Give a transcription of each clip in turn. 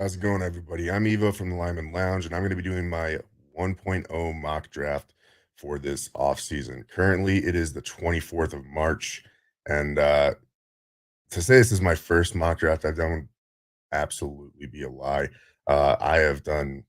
How's it going, everybody? I'm Evo from the Lineman Lounge, and I'm going to be doing my 1.0 mock draft for this off season. Currently, it is the 24th of March, and to say this is my first mock draft I've done would absolutely be a lie. I have done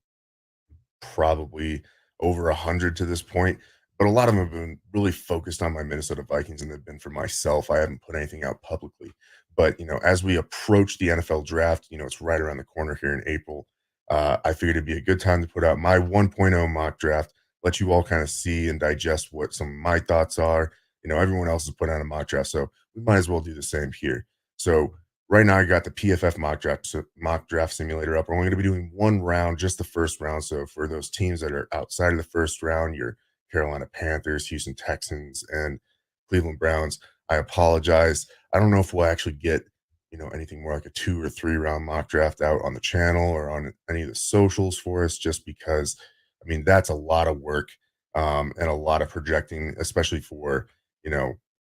probably over 100 to this point, but a lot of them have been really focused on my Minnesota Vikings and they've been for myself. I haven't put anything out publicly. But, as we approach the NFL draft, it's right around the corner here in April. I figured it'd be a good time to put out my 1.0 mock draft, let you all kind of see and digest what some of my thoughts are. Everyone else has put out a mock draft, so we might as well do the same here. So, right now, I got the PFF mock draft simulator up. We're only going to be doing one round, just the first round. So for those teams that are outside of the first round, your Carolina Panthers, Houston Texans, and Cleveland Browns, I apologize. I don't know if we'll actually get anything more like a 2 or 3 round mock draft out on the channel or on any of the socials for us, just because that's a lot of work and a lot of projecting, especially for you know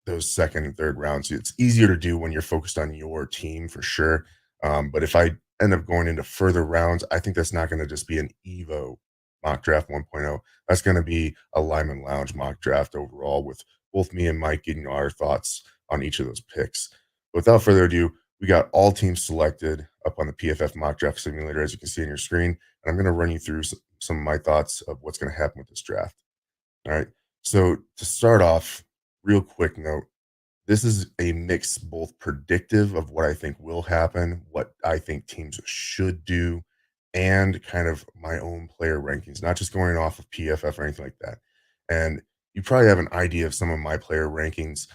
those second and third rounds. It's easier to do when you're focused on your team for sure. But if I end up going into further rounds, I think that's not going to just be an Evo mock draft 1.0. That's going to be a Lyman Lounge mock draft overall, with both me and Mike getting our thoughts on each of those picks. Without further ado, we got all teams selected up on the PFF mock draft simulator, as you can see on your screen. And I'm going to run you through some of my thoughts of what's going to happen with this draft. All right. So to start off, real quick note, this is a mix both predictive of what I think will happen, what I think teams should do, and kind of my own player rankings, not just going off of PFF or anything like that. And you probably have an idea of some of my player rankings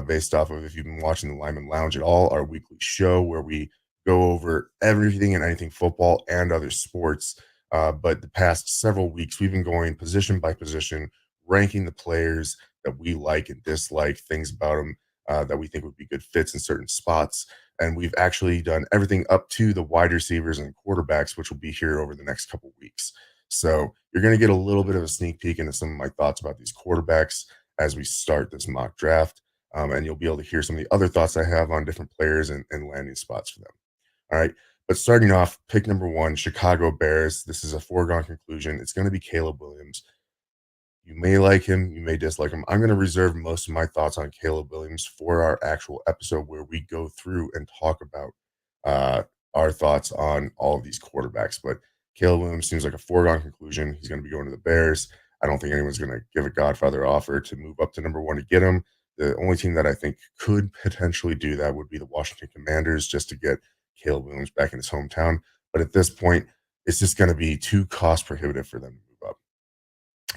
based off of, if you've been watching the Lyman Lounge at all, our weekly show where we go over everything and anything football and other sports. But the past several weeks, we've been going position by position, ranking the players that we like and dislike, things about them that we think would be good fits in certain spots. And we've actually done everything up to the wide receivers and quarterbacks, which will be here over the next couple weeks. So you're going to get a little bit of a sneak peek into some of my thoughts about these quarterbacks as we start this mock draft. And you'll be able to hear some of the other thoughts I have on different players and landing spots for them. All right. But starting off, pick number 1, Chicago Bears. This is a foregone conclusion. It's going to be Caleb Williams. You may like him, you may dislike him. I'm going to reserve most of my thoughts on Caleb Williams for our actual episode where we go through and talk about uh, our thoughts on all of these quarterbacks. But Caleb Williams seems like a foregone conclusion. He's going to be going to the Bears. I don't think anyone's going to give a Godfather offer to move up to number 1 to get him. The only team that I think could potentially do that would be the Washington Commanders, just to get Caleb Williams back in his hometown. But at this point, it's just going to be too cost prohibitive for them to move up.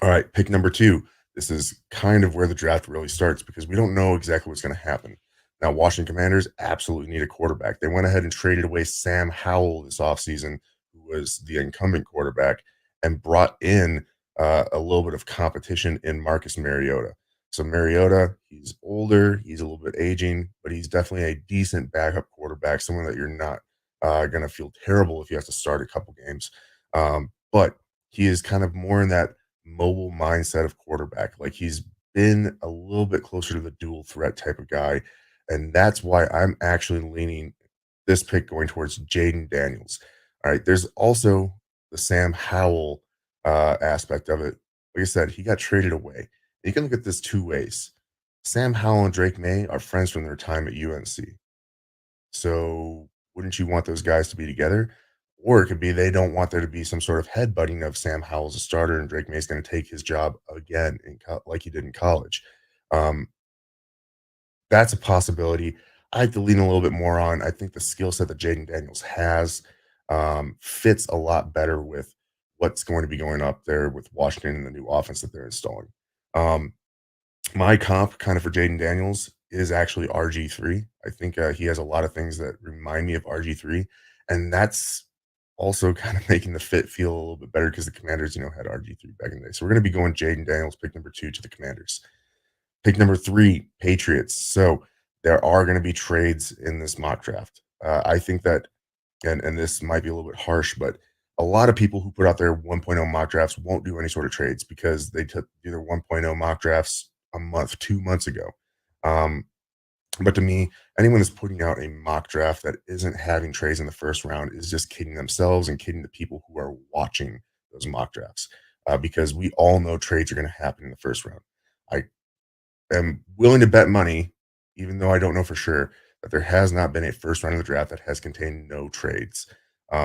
All right, pick number 2. This is kind of where the draft really starts because we don't know exactly what's going to happen. Now, Washington Commanders absolutely need a quarterback. They went ahead and traded away Sam Howell this offseason, who was the incumbent quarterback, and brought in a little bit of competition in Marcus Mariota. So Mariota, he's older, he's a little bit aging, but he's definitely a decent backup quarterback, someone that you're not going to feel terrible if you have to start a couple games. But he is kind of more in that mobile mindset of quarterback. Like, he's been a little bit closer to the dual threat type of guy. And that's why I'm actually leaning this pick going towards Jaden Daniels. All right. There's also the Sam Howell aspect of it. Like I said, he got traded away. You can look at this two ways. Sam Howell and Drake May are friends from their time at UNC. So wouldn't you want those guys to be together? Or it could be they don't want there to be some sort of headbutting of Sam Howell's a starter and Drake May's going to take his job again like he did in college. Um, that's a possibility. I have to lean a little bit more on. I think the skill set that Jaden Daniels has fits a lot better with what's going to be going up there with Washington and the new offense that they're installing. Um, my comp kind of for Jaden Daniels is actually RG3. I think he has a lot of things that remind me of RG3, and that's also kind of making the fit feel a little bit better because the Commanders, had RG3 back in the day. So we're going to be going Jaden Daniels, pick number 2 to the Commanders. Pick number 3, Patriots. So there are going to be trades in this mock draft. I think that, and this might be a little bit harsh, but a lot of people who put out their 1.0 mock drafts won't do any sort of trades because they took either 1.0 mock drafts a month, 2 months ago. Um, But to me, anyone that's putting out a mock draft that isn't having trades in the first round is just kidding themselves and kidding the people who are watching those mock drafts, because we all know trades are going to happen in the first round. I am willing to bet money, even though I don't know for sure, that there has not been a first round of the draft that has contained no trades.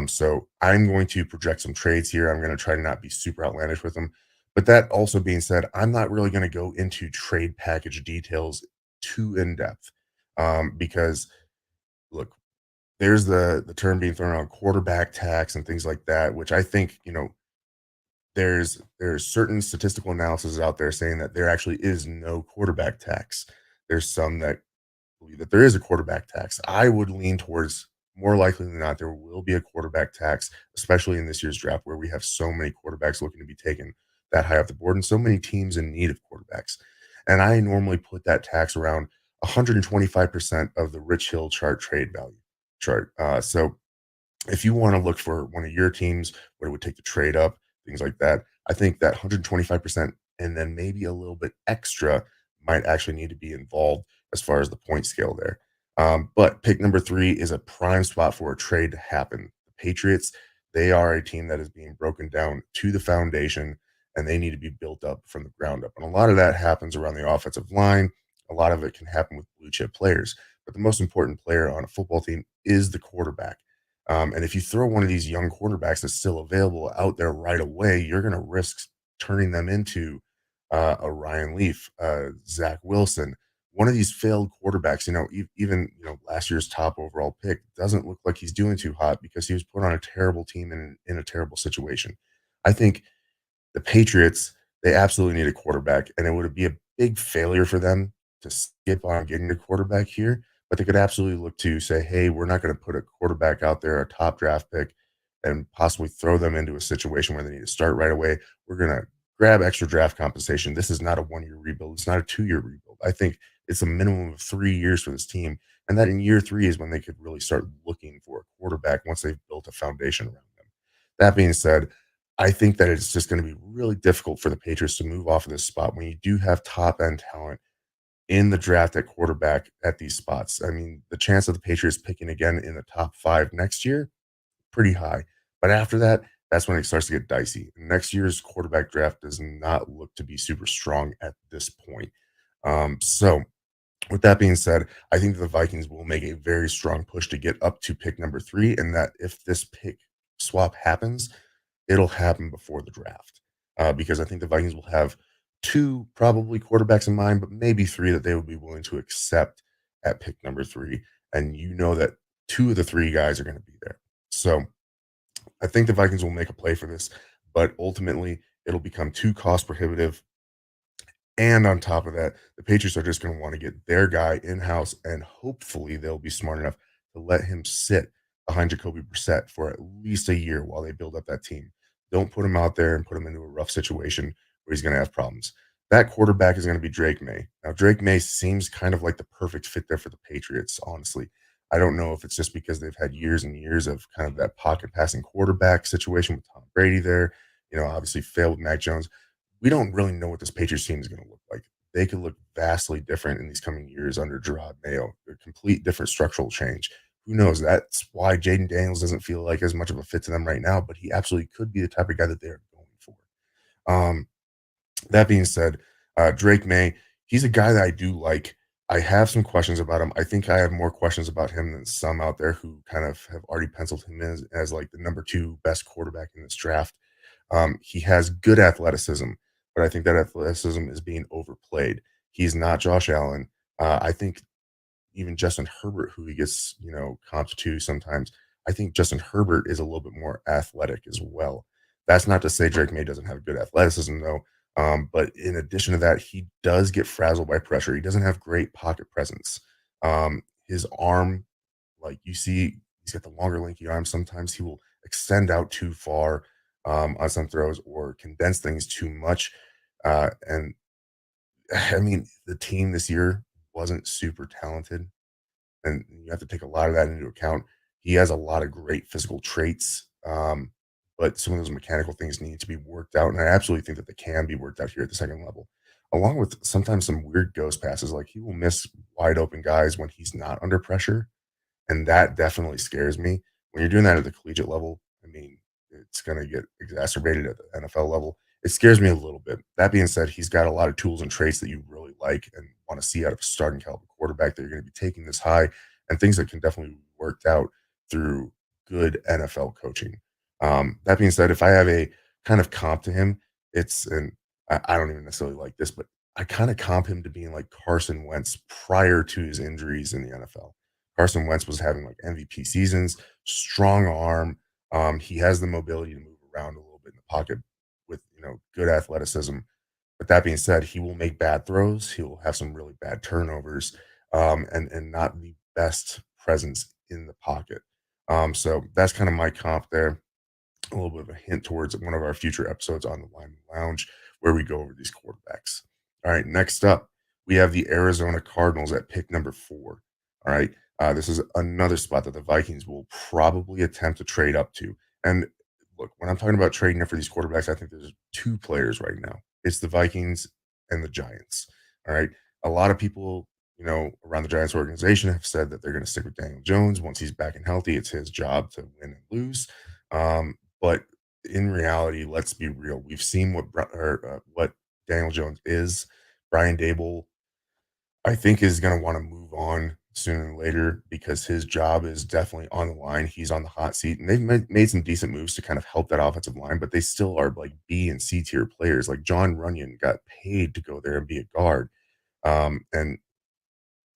So I'm going to project some trades here. I'm going to try to not be super outlandish with them. But that also being said, I'm not really going to go into trade package details too in depth, because look, there's the term being thrown around quarterback tax and things like that, which I think, there's certain statistical analysis out there saying that there actually is no quarterback tax. There's some that believe that there is a quarterback tax. I would lean towards more likely than not there will be a quarterback tax, especially in this year's draft where we have so many quarterbacks looking to be taken that high off the board and so many teams in need of quarterbacks. And I normally put that tax around 125% of the Rich Hill chart trade value chart. So if you want to look for one of your teams, what it would take to trade up, things like that, I think that 125% and then maybe a little bit extra might actually need to be involved as far as the point scale there. But pick number three is a prime spot for a trade to happen. The Patriots, they are a team that is being broken down to the foundation and they need to be built up from the ground up. And a lot of that happens around the offensive line. A lot of it can happen with blue chip players. But the most important player on a football team is the quarterback. And if you throw one of these young quarterbacks that's still available out there right away, you're going to risk turning them into a Ryan Leaf, Zach Wilson, one of these failed quarterbacks. Even last year's top overall pick doesn't look like he's doing too hot because he was put on a terrible team in a terrible situation. I think the Patriots, they absolutely need a quarterback, and it would be a big failure for them to skip on getting a quarterback here. But they could absolutely look to say, hey, we're not going to put a quarterback out there, a top draft pick, and possibly throw them into a situation where they need to start right away. We're going to grab extra draft compensation. This is not a 1 year rebuild. It's not a 2 year rebuild. I think it's a minimum of 3 years for this team. And that in year three is when they could really start looking for a quarterback once they've built a foundation around them. That being said, I think that it's just going to be really difficult for the Patriots to move off of this spot when you do have top end talent in the draft at quarterback at these spots. I mean, the chance of the Patriots picking again in the top five next year, pretty high. But after that, that's when it starts to get dicey. Next year's quarterback draft does not look to be super strong at this point. So, with that being said, I think the Vikings will make a very strong push to get up to pick number three, and that if this pick swap happens, it'll happen before the draft, because I think the Vikings will have two probably quarterbacks in mind, but maybe three that they would be willing to accept at pick number three. And you know that two of the three guys are going to be there. So I think the Vikings will make a play for this, but ultimately it'll become too cost prohibitive. And on top of that, the Patriots are just going to want to get their guy in house, and hopefully they'll be smart enough to let him sit behind Jacoby Brissett for at least a year while they build up that team. Don't put him out there and put him into a rough situation where he's going to have problems. That quarterback is going to be Drake May. Now, Drake May seems kind of like the perfect fit there for the Patriots, honestly. I don't know if it's just because they've had years and years of kind of that pocket passing quarterback situation with Tom Brady there. Obviously failed with Mac Jones. We don't really know what this Patriots team is going to look like. They could look vastly different in these coming years under Gerard Mayo. A complete different structural change. Who knows? That's why Jaden Daniels doesn't feel like as much of a fit to them right now, but he absolutely could be the type of guy that they're going for. Um, that being said, Drake May, he's a guy that I do like. I have some questions about him. I think I have more questions about him than some out there who kind of have already penciled him in as like the number two best quarterback in this draft. He has good athleticism, but I think that athleticism is being overplayed. He's not Josh Allen. I think even Justin Herbert, who he gets, comped to sometimes, I think Justin Herbert is a little bit more athletic as well. That's not to say Drake May doesn't have good athleticism, though. But in addition to that, he does get frazzled by pressure. He doesn't have great pocket presence. His arm, like you see, he's got the longer, lanky arm. Sometimes he will extend out too far on some throws or condense things too much. And I mean, the team this year wasn't super talented, and you have to take a lot of that into account. He has a lot of great physical traits, but some of those mechanical things need to be worked out, and I absolutely think that they can be worked out here at the second level. along with sometimes some weird ghost passes. Like he will miss wide open guys when he's not under pressure, and that definitely scares me. When you're doing that at the collegiate level, I mean, it's going to get exacerbated at the NFL level. It scares me a little bit. That being said, he's got a lot of tools and traits that you really like and want to see out of a starting caliber quarterback that you're going to be taking this high, and things that can definitely be worked out through good NFL coaching. That being said, if I have a kind of comp to him, it's and I don't even necessarily like this, but I kind of comp him to being like Carson Wentz prior to his injuries in the NFL. Carson Wentz was having like MVP seasons, strong arm. He has the mobility to move around a little bit in the pocket with good athleticism. But that being said, he will make bad throws. He will have some really bad turnovers, and not the best presence in the pocket. So that's kind of my comp there, a little bit of a hint towards one of our future episodes on the Lineman Lounge where we go over these quarterbacks. All right, next up, we have the Arizona Cardinals at pick number 4. All right, this is another spot that the Vikings will probably attempt to trade up to. And look, when I'm talking about trading up for these quarterbacks, I think there's two players right now. It's the Vikings and the Giants. All right, a lot of people, around the Giants organization have said that they're going to stick with Daniel Jones once he's back and healthy. It's his job to win and lose. But in reality, let's be real. We've seen what Daniel Jones is. Brian Dable, I think, is going to want to move on sooner than later because his job is definitely on the line. He's on the hot seat, and they've made some decent moves to kind of help that offensive line, but they still are like B and C tier players. Like John Runyon got paid to go there and be a guard. And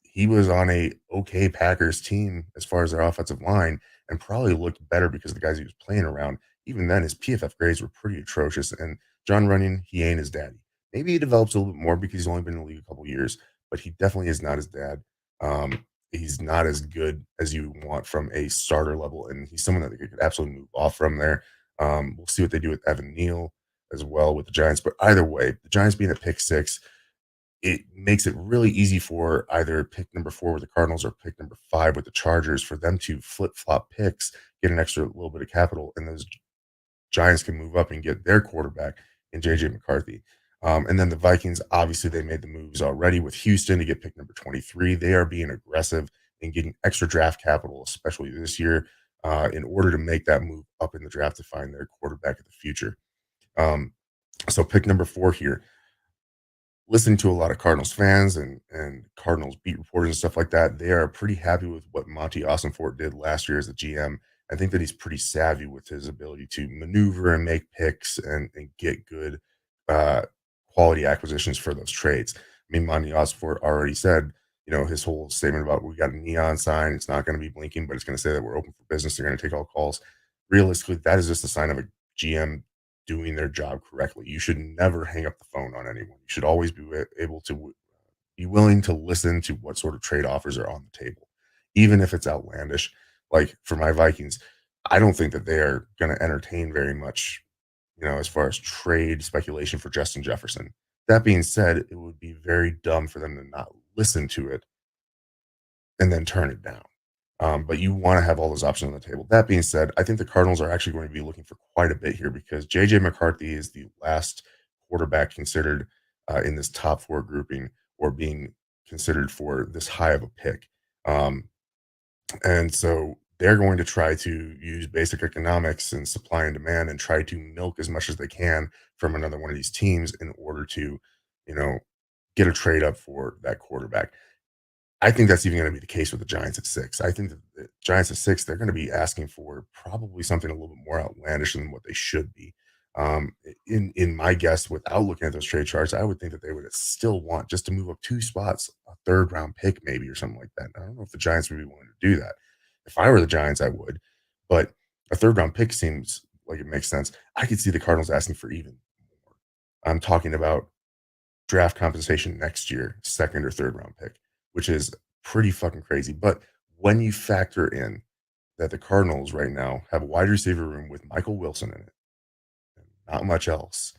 he was on a okay Packers team as far as their offensive line and probably looked better because of the guys he was playing around. Even then, his PFF grades were pretty atrocious. And John Runyon, he ain't his daddy. Maybe he develops a little bit more because he's only been in the league a couple years, but he definitely is not his dad. He's not as good as you want from a starter level, and he's someone that they could absolutely move off from there. We'll see what they do with Evan Neal as well with the Giants. But either way, the Giants being at pick 6, it makes it really easy for either pick number 4 with the Cardinals or pick number 5 with the Chargers for them to flip flop picks, get an extra little bit of capital, and those Giants can move up and get their quarterback in JJ McCarthy. And then the Vikings, obviously, they made the moves already with Houston to get pick number 23. They are being aggressive and getting extra draft capital, especially this year, in order to make that move up in the draft to find their quarterback of the future. Um, so pick number 4 here, listening to a lot of Cardinals fans and Cardinals beat reporters and stuff like that, they are pretty happy with what Monty Austinfort did last year as a GM. I think that he's pretty savvy with his ability to maneuver and make picks and get good uh, quality acquisitions for those trades. I mean, Monty Austinfort already said, his whole statement about we got a neon sign. It's not going to be blinking, but it's going to say that we're open for business. They're going to take all calls. Realistically, that is just a sign of a GM doing their job correctly. You should never hang up the phone on anyone. You should always be able to be willing to listen to what sort of trade offers are on the table, even if it's outlandish. Like for my Vikings, I don't think that they are going to entertain very much, as far as trade speculation for Justin Jefferson. That being said, it would be very dumb for them to not listen to it and then turn it down. But you want to have all those options on the table. That being said, I think the Cardinals are actually going to be looking for quite a bit here because JJ McCarthy is the last quarterback considered in this top 4 grouping or being considered for this high of a pick. Um, and so they're going to try to use basic economics and supply and demand and try to milk as much as they can from another one of these teams in order to, you know, get a trade up for that quarterback. I think that's even gonna be the case with the Giants at 6. I think that the Giants at 6, they're gonna be asking for probably something a little bit more outlandish than what they should be. In my guess, without looking at those trade charts, I would think that they would still want just to move up 2 spots, a 3rd round pick maybe or something like that. I don't know if the Giants would be willing to do that. If I were the Giants, I would, but a 3rd round pick seems like it makes sense. I could see the Cardinals asking for even more. I'm talking about draft compensation next year, 2nd or 3rd round pick, which is pretty fucking crazy. But when you factor in that the Cardinals right now have a wide receiver room with Michael Wilson in it, and not much else,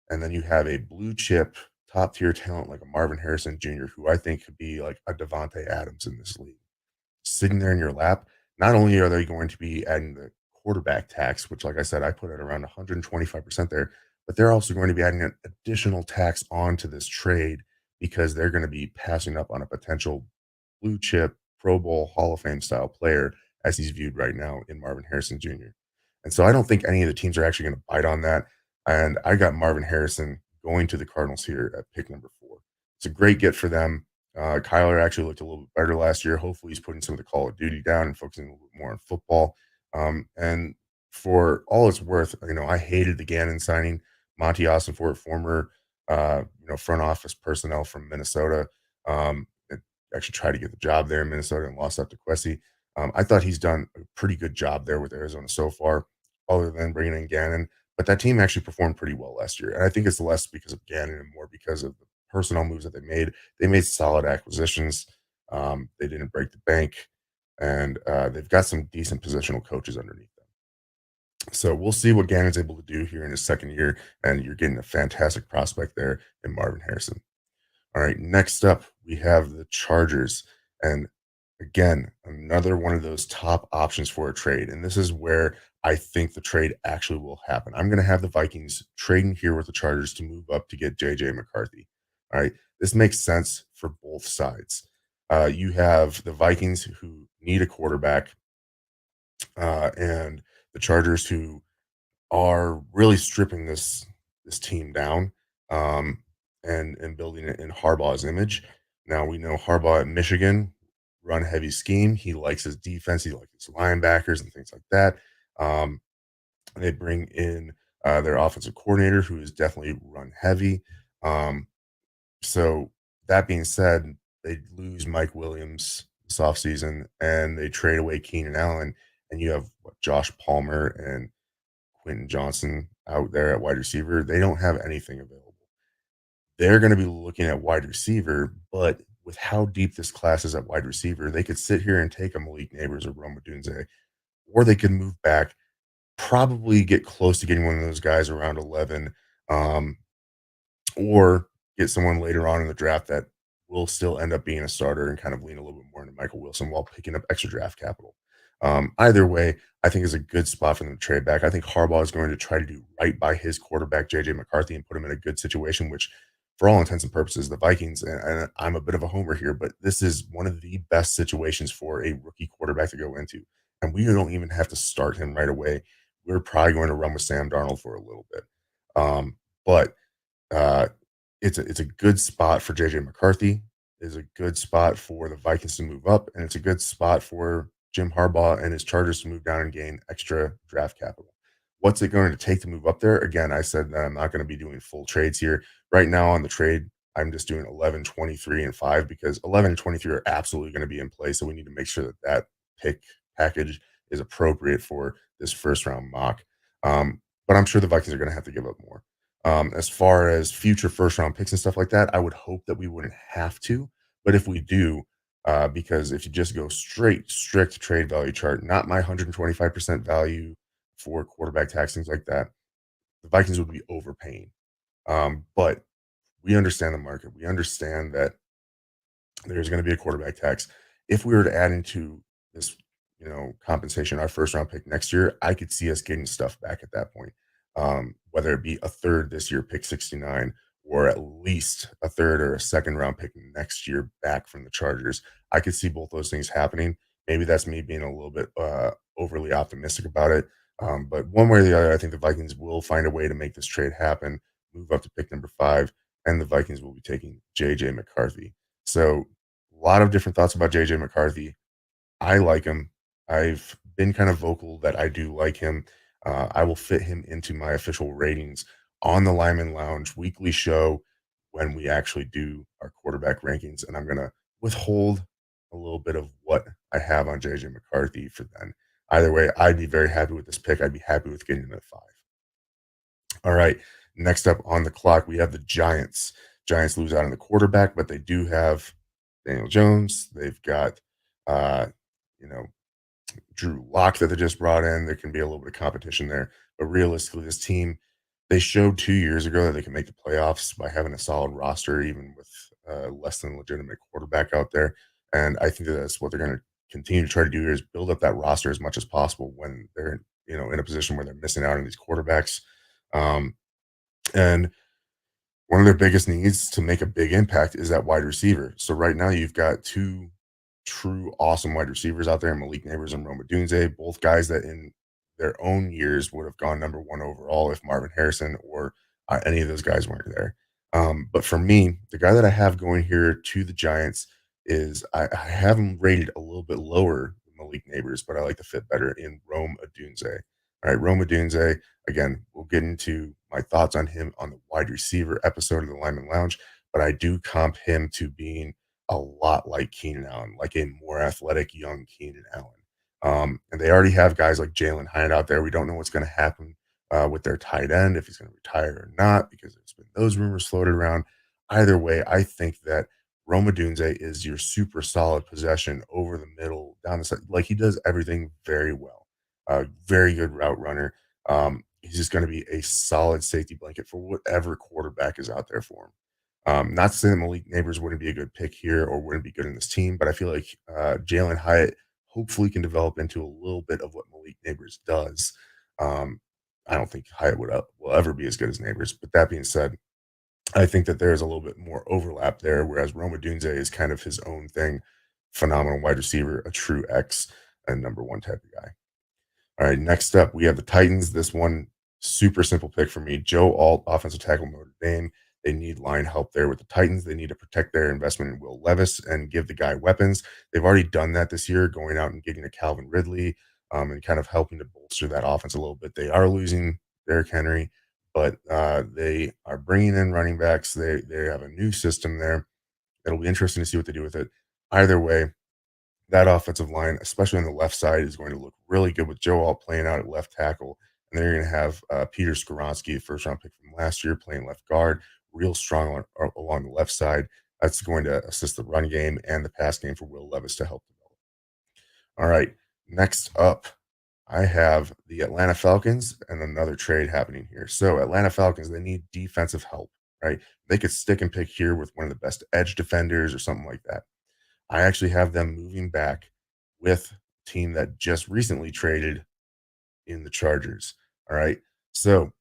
and then you have a blue chip top tier talent like a Marvin Harrison Jr., who I think could be like a Devontae Adams in this league, sitting there in your lap. Not only are they going to be adding the quarterback tax, which, like I said, I put at around 125% there, but they're also going to be adding an additional tax onto this trade because they're going to be passing up on a potential blue chip Pro Bowl Hall of Fame style player as he's viewed right now in Marvin Harrison Jr. And so I don't think any of the teams are actually going to bite on that. And I got Marvin Harrison going to the Cardinals here at pick number 4. It's a great get for them. Kyler actually looked a little bit better last year. Hopefully, he's putting some of the Call of Duty down and focusing a little bit more on football. And for all it's worth, I hated the Gannon signing. Monty Ossenfort, former, front office personnel from Minnesota, that actually tried to get the job there in Minnesota and lost out to Quessy. I thought he's done a pretty good job there with Arizona so far, other than bringing in Gannon. But that team actually performed pretty well last year, and I think it's less because of Gannon and more because of the personnel moves that they made. They made solid acquisitions. They didn't break the bank, and they've got some decent positional coaches underneath them. So we'll see what Gannon's able to do here in his second year, and you're getting a fantastic prospect there in Marvin Harrison. All right, next up, we have the Chargers. And again, another one of those top options for a trade. And this is where I think the trade actually will happen. I'm going to have the Vikings trading here with the Chargers to move up to get JJ McCarthy. All right, this makes sense for both sides. You have the Vikings who need a quarterback, and the Chargers who are really stripping this team down, um, and building it in Harbaugh's image. Now we know Harbaugh at Michigan run heavy scheme. He likes his defense. He likes his linebackers and things like that. Um, they bring in their offensive coordinator, who is definitely run heavy. Um, so that being said, they lose Mike Williams this offseason, and they trade away Keenan Allen, and you have what, Josh Palmer and Quentin Johnson out there at wide receiver. They don't have anything available. They're going to be looking at wide receiver, but with how deep this class is at wide receiver, they could sit here and take a Malik Neighbors or Roma Dunze, or they could move back, probably get close to getting one of those guys around 11, um, or get someone later on in the draft that will still end up being a starter and kind of lean a little bit more into Michael Wilson while picking up extra draft capital. Either way, I think is a good spot for them to trade back. I think Harbaugh is going to try to do right by his quarterback, JJ McCarthy, and put him in a good situation, which for all intents and purposes, the Vikings, and I'm a bit of a homer here, but this is one of the best situations for a rookie quarterback to go into. And we don't even have to start him right away. We're probably going to run with Sam Darnold for a little bit. But uh, it's a good spot for JJ McCarthy. Is a good spot for the Vikings to move up, and it's a good spot for Jim Harbaugh and his Chargers to move down and gain extra draft capital. What's it going to take to move up there? Again, I said that I'm not going to be doing full trades here. Right now on the trade, I'm just doing 11, 23, and 5 because 11 and 23 are absolutely going to be in play. So we need to make sure that that pick package is appropriate for this first round mock. But I'm sure the Vikings are going to have to give up more. As far as future first round picks and stuff like that, I would hope that we wouldn't have to. But if we do, because if you just go strict trade value chart, not my 125% value for quarterback tax, things like that, the Vikings would be overpaying. But we understand the market. We understand that there's going to be a quarterback tax. If we were to add into this, compensation, our first round pick next year, I could see us getting stuff back at that point. Whether it be a third this year, pick 69, or at least a third or a second round pick next year back from the Chargers. I could see both those things happening. Maybe that's me being a little bit overly optimistic about it. But one way or the other, I think the Vikings will find a way to make this trade happen, move up to pick number 5, and the Vikings will be taking JJ McCarthy. So a lot of different thoughts about JJ McCarthy. I like him. I've been kind of vocal that I do like him. I will fit him into my official ratings on the Lyman Lounge weekly show when we actually do our quarterback rankings. And I'm going to withhold a little bit of what I have on JJ McCarthy for then. Either way, I'd be very happy with this pick. I'd be happy with getting him at 5. All right. Next up on the clock, we have the Giants. Giants lose out on the quarterback, but they do have Daniel Jones. They've got, uh, you know, Drew Lock that they just brought in. There can be a little bit of competition there. But realistically, this team, they showed 2 years ago that they can make the playoffs by having a solid roster, even with less than legitimate quarterback out there. And I think that that's what they're going to continue to try to do here is build up that roster as much as possible when they're, in a position where they're missing out on these quarterbacks. Um, And one of their biggest needs to make a big impact is that wide receiver. So right now you've got two true awesome wide receivers out there, Malik Neighbors and Rome Odunze, both guys that in their own years would have gone number one overall if Marvin Harrison or any of those guys weren't there. But for me, the guy that I have going here to the Giants is I have him rated a little bit lower than Malik Neighbors, but I like to fit better in Rome Odunze. All right, Rome Odunze, again, we'll get into my thoughts on him on the wide receiver episode of the Lineman Lounge, but I do comp him to being a lot like Keenan Allen, like a more athletic young Keenan Allen. And they already have guys like Jalen Hyatt out there. We don't know what's going to happen with their tight end, if he's going to retire or not, because there's been those rumors floated around. Either way, I think that Roma Dunze is your super solid possession over the middle, down the side. Like he does everything very well. Very good route runner. He's just going to be a solid safety blanket for whatever quarterback is out there for him. Not to say that Malik Neighbors wouldn't be a good pick here or wouldn't be good in this team, but I feel like Jalen Hyatt hopefully can develop into a little bit of what Malik Neighbors does. Um, I don't think Hyatt will ever be as good as Neighbors. But that being said, I think that there is a little bit more overlap there, whereas Roma Dunze is kind of his own thing, phenomenal wide receiver, a true X and number one type of guy. All right, next up, we have the Titans. This one, super simple pick for me. Joe Alt, offensive tackle, Notre Dame. They need line help there with the Titans. They need to protect their investment in Will Levis and give the guy weapons. They've already done that this year, going out and getting a Calvin Ridley and kind of helping to bolster that offense a little bit. They are losing Derrick Henry, but they are bringing in running backs. They have a new system there. It'll be interesting to see what they do with it. Either way, that offensive line, especially on the left side, is going to look really good with Joe Alt playing out at left tackle. And they're going to have Peter Skoronsky, first round pick from last year, playing left guard, real strong along the left side. That's going to assist the run game and the pass game for Will Levis to help develop. All right. Next up, I have the Atlanta Falcons and another trade happening here. So, Atlanta Falcons, they need defensive help, right? They could stick and pick here with one of the best edge defenders or something like that. I actually have them moving back with a team that just recently traded in the Chargers. All right. So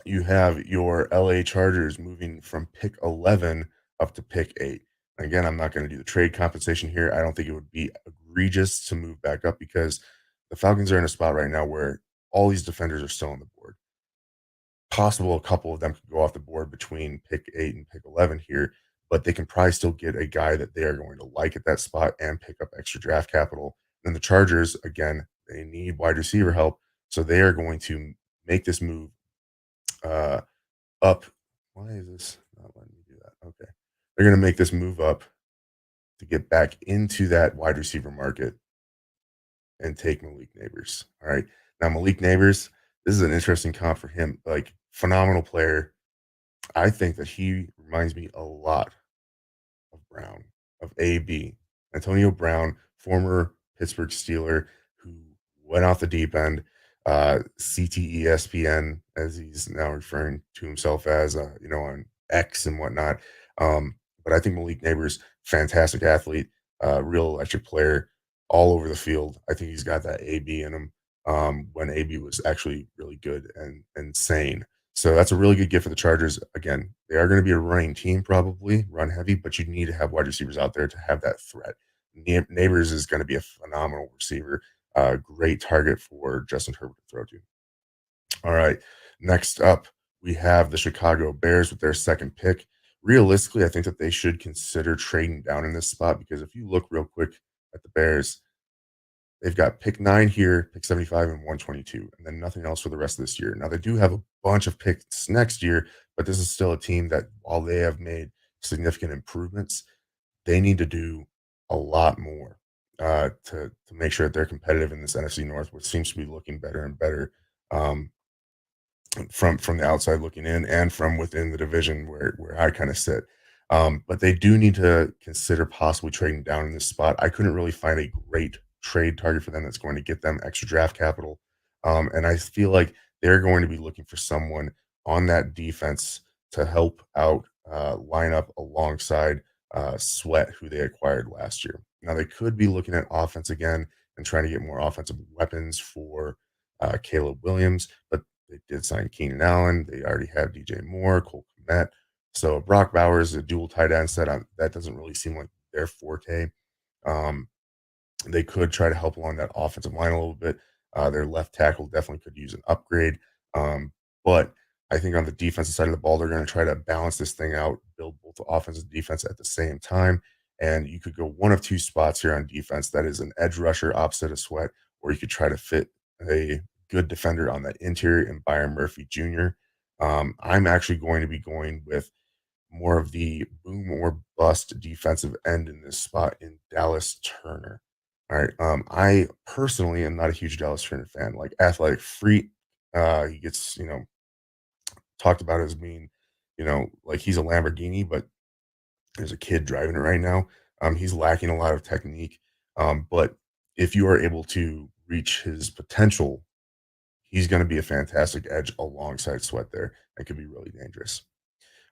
you have your LA Chargers moving from pick 11 up to pick 8. Again, I'm not going to do the trade compensation here. I don't think it would be egregious to move back up because the Falcons are in a spot right now where all these defenders are still on the board. Possible a couple of them could go off the board between pick 8 and pick 11 here, but they can probably still get a guy that they are going to like at that spot and pick up extra draft capital. And the Chargers, again, they need wide receiver help, so they are going to make this move uh, up. Why is this not letting me do that? Okay. They're going to make this move up to get back into that wide receiver market and take Malik Neighbors. All right. Now, Malik Neighbors, this is an interesting comp for him. Like, phenomenal player. I think that he reminds me a lot of Brown, of AB. Antonio Brown, former Pittsburgh Steeler, who went off the deep end, CTESPN, as he's now referring to himself as, on X and whatnot. But I think Malik Neighbors, fantastic athlete, real electric player all over the field. I think he's got that AB in him when AB was actually really good and insane. So that's a really good gift for the Chargers. Again, they are going to be a running team, probably run heavy, but you need to have wide receivers out there to have that threat. Neighbors is going to be a phenomenal receiver, great target for Justin Herbert to throw to. All right, next up, we have the Chicago Bears with their second pick. Realistically, I think that they should consider trading down in this spot because if you look real quick at the Bears, they've got pick 9 here, pick 75, and 122, and then nothing else for the rest of this year. Now, they do have a bunch of picks next year, but this is still a team that, while they have made significant improvements, they need to do a lot more to make sure that they're competitive in this NFC North, which seems to be looking better and better. Um, from the outside looking in and from within the division where I kind of sit. But they do need to consider possibly trading down in this spot. I couldn't really find a great trade target for them that's going to get them extra draft capital. And I feel like they're going to be looking for someone on that defense to help out line up alongside Sweat, who they acquired last year. Now they could be looking at offense again and trying to get more offensive weapons for Caleb Williams, but They did sign Keenan Allen. They already have DJ Moore, Cole Kmet. So Brock Bowers, a dual tight end set on that doesn't really seem like their forte. Um, they could try to help along that offensive line a little bit. Their left tackle definitely could use an upgrade. But I think on the defensive side of the ball, they're going to try to balance this thing out, build both the offense and defense at the same time. And you could go one of two spots here on defense. That is an edge rusher opposite of Sweat, or you could try to fit a good defender on that interior in Byron Murphy Jr. I'm actually going to be going with more of the boom or bust defensive end in this spot in Dallas Turner. All right. I personally am not a huge Dallas Turner fan. Like athletic freak, he gets talked about as being, like he's a Lamborghini, but there's a kid driving it right now. He's lacking a lot of technique. But if you are able to reach his potential, he's going to be a fantastic edge alongside Sweat there and could be really dangerous.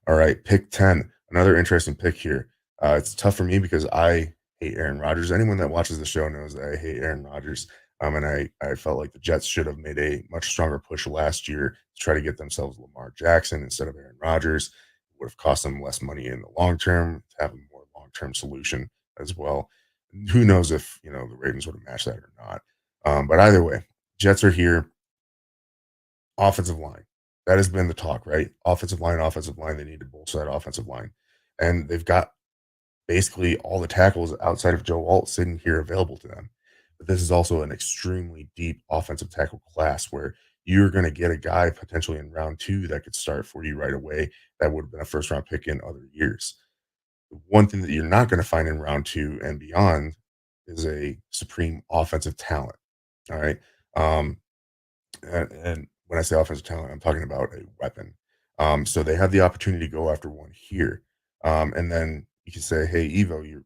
All right, pick 10. Another interesting pick here. It's tough for me because I hate Aaron Rodgers. Anyone that watches the show knows that I hate Aaron Rodgers. And I felt like the Jets should have made a much stronger push last year to try to get themselves Lamar Jackson instead of Aaron Rodgers. It would have cost them less money in the long term to have a more long term solution as well. Who knows if the Ravens would have matched that or not. But either way, Jets are here. Offensive line. That has been the talk, right? Offensive line, offensive line. They need to bolster that offensive line. And they've got basically all the tackles outside of Joe Alt sitting here available to them. But this is also an extremely deep offensive tackle class where you're going to get a guy potentially in round two that could start for you right away. That would have been a first round pick in other years. The one thing that you're not going to find in round two and beyond is a supreme offensive talent. All right. Um, and when I say offensive talent, I'm talking about a weapon. So they have the opportunity to go after one here, and then you can say, "Hey, Evo,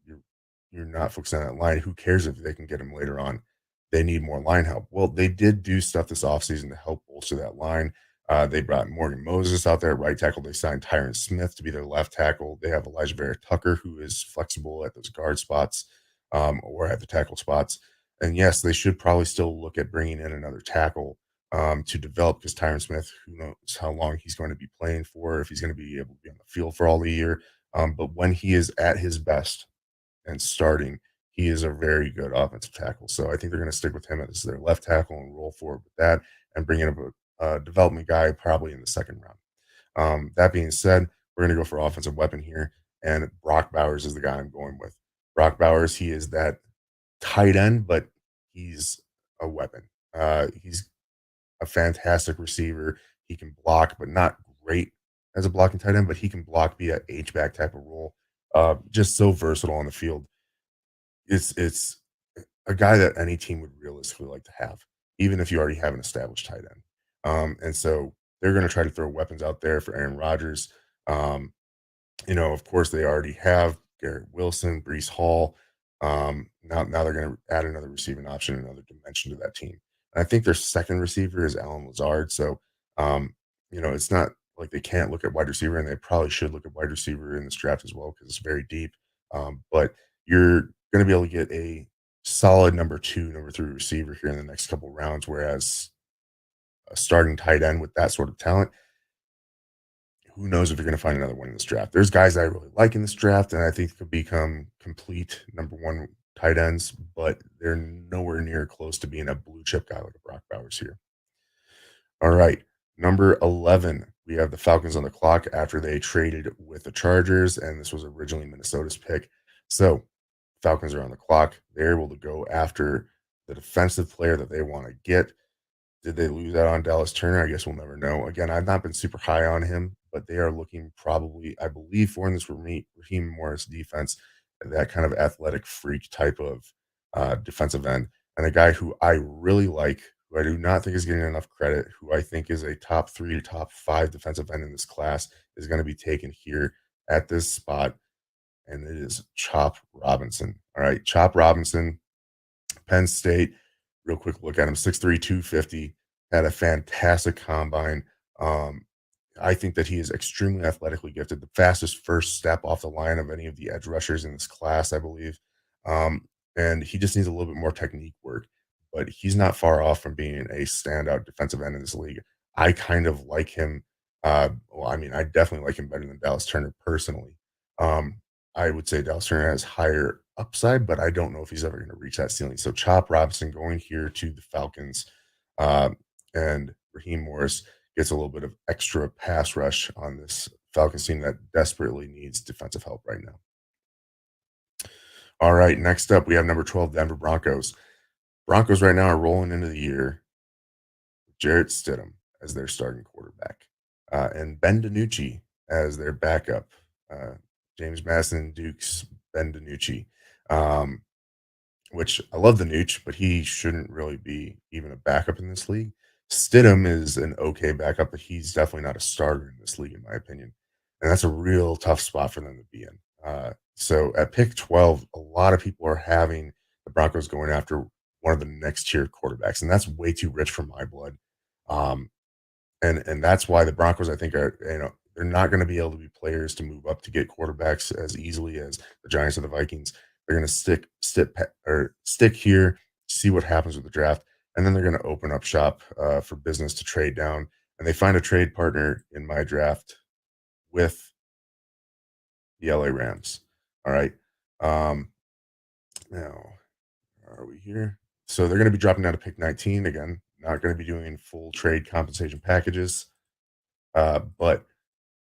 you're not focusing on that line. Who cares if they can get him later on? They need more line help." Well, they did do stuff this offseason to help bolster that line. They brought Morgan Moses out there at right tackle. They signed Tyron Smith to be their left tackle. They have Elijah Vera Tucker, who is flexible at those guard spots or at the tackle spots. And yes, they should probably still look at bringing in another tackle to develop because Tyron Smith, who knows how long he's going to be playing for, if he's going to be able to be on the field for all the year. But when he is at his best and starting, he is a very good offensive tackle. So I think they're going to stick with him as their left tackle and roll forward with that and bring in a development guy probably in the second round. That being said, we're going to go for offensive weapon here. And Brock Bowers is the guy I'm going with. Brock Bowers, he is that tight end, but he's a weapon. He's a fantastic receiver. He can block, but not great as a blocking tight end, but he can block, be a H-back type of role. Just so versatile on the field. It's a guy that any team would realistically like to have, even if you already have an established tight end. And so they're going to try to throw weapons out there for Aaron Rodgers. Um, of course, they already have Garrett Wilson, Brees Hall. Now they're going to add another receiving option, another dimension to that team. And I think their second receiver is Alan Lazard. So, it's not like they can't look at wide receiver, and they probably should look at wide receiver in this draft as well because it's very deep. But you're going to be able to get a solid number two, number three receiver here in the next couple rounds, whereas a starting tight end with that sort of talent who knows if you're going to find another one in this draft. There's guys I really like in this draft, and I think could become complete number one tight ends, but they're nowhere near close to being a blue chip guy like a Brock Bowers here. All right. Number 11, we have the Falcons on the clock after they traded with the Chargers, and this was originally Minnesota's pick. So, Falcons are on the clock. They're able to go after the defensive player that they want to get. Did they lose out on Dallas Turner? I guess we'll never know. Again, I've not been super high on him, but they are looking probably, I believe, for in this Raheem Morris defense, that kind of athletic freak type of defensive end. And a guy who I really like, who I do not think is getting enough credit, who I think is a top three to top five defensive end in this class, is going to be taken here at this spot. And it is Chop Robinson. All right. Chop Robinson, Penn State. Real quick look at him, 6'3", 250, had a fantastic combine. Um, I think that he is extremely athletically gifted, the fastest first step off the line of any of the edge rushers in this class, I believe. And he just needs a little bit more technique work, but he's not far off from being a standout defensive end in this league. I kind of like him. Well, I mean, I definitely like him better than Dallas Turner personally. Um, I would say Dallas Turner has higher upside, but I don't know if he's ever going to reach that ceiling. So Chop Robinson going here to the Falcons, and Raheem Morris gets a little bit of extra pass rush on this Falcons team that desperately needs defensive help right now. All right, next up we have number 12 Denver Broncos. Broncos right now are rolling into the year with Jarrett Stidham as their starting quarterback, and Ben DiNucci as their backup. James Madison Duke's Ben DiNucci. Um, which I love the Nooch, but he shouldn't really be even a backup in this league. Stidham is an okay backup, but he's definitely not a starter in this league, in my opinion. And that's a real tough spot for them to be in. So at pick 12, a lot of people are having the Broncos going after one of the next tier quarterbacks, and that's way too rich for my blood. Um, and that's why the Broncos, I think, are they're not going to be able to be players to move up to get quarterbacks as easily as the Giants or the Vikings. They're going to stick here, see what happens with the draft, and then they're going to open up shop for business to trade down. And they find a trade partner in my draft with the LA Rams. All right. Um, Now, are we here? So they're going to be dropping down to pick 19 again. Not going to be doing full trade compensation packages, but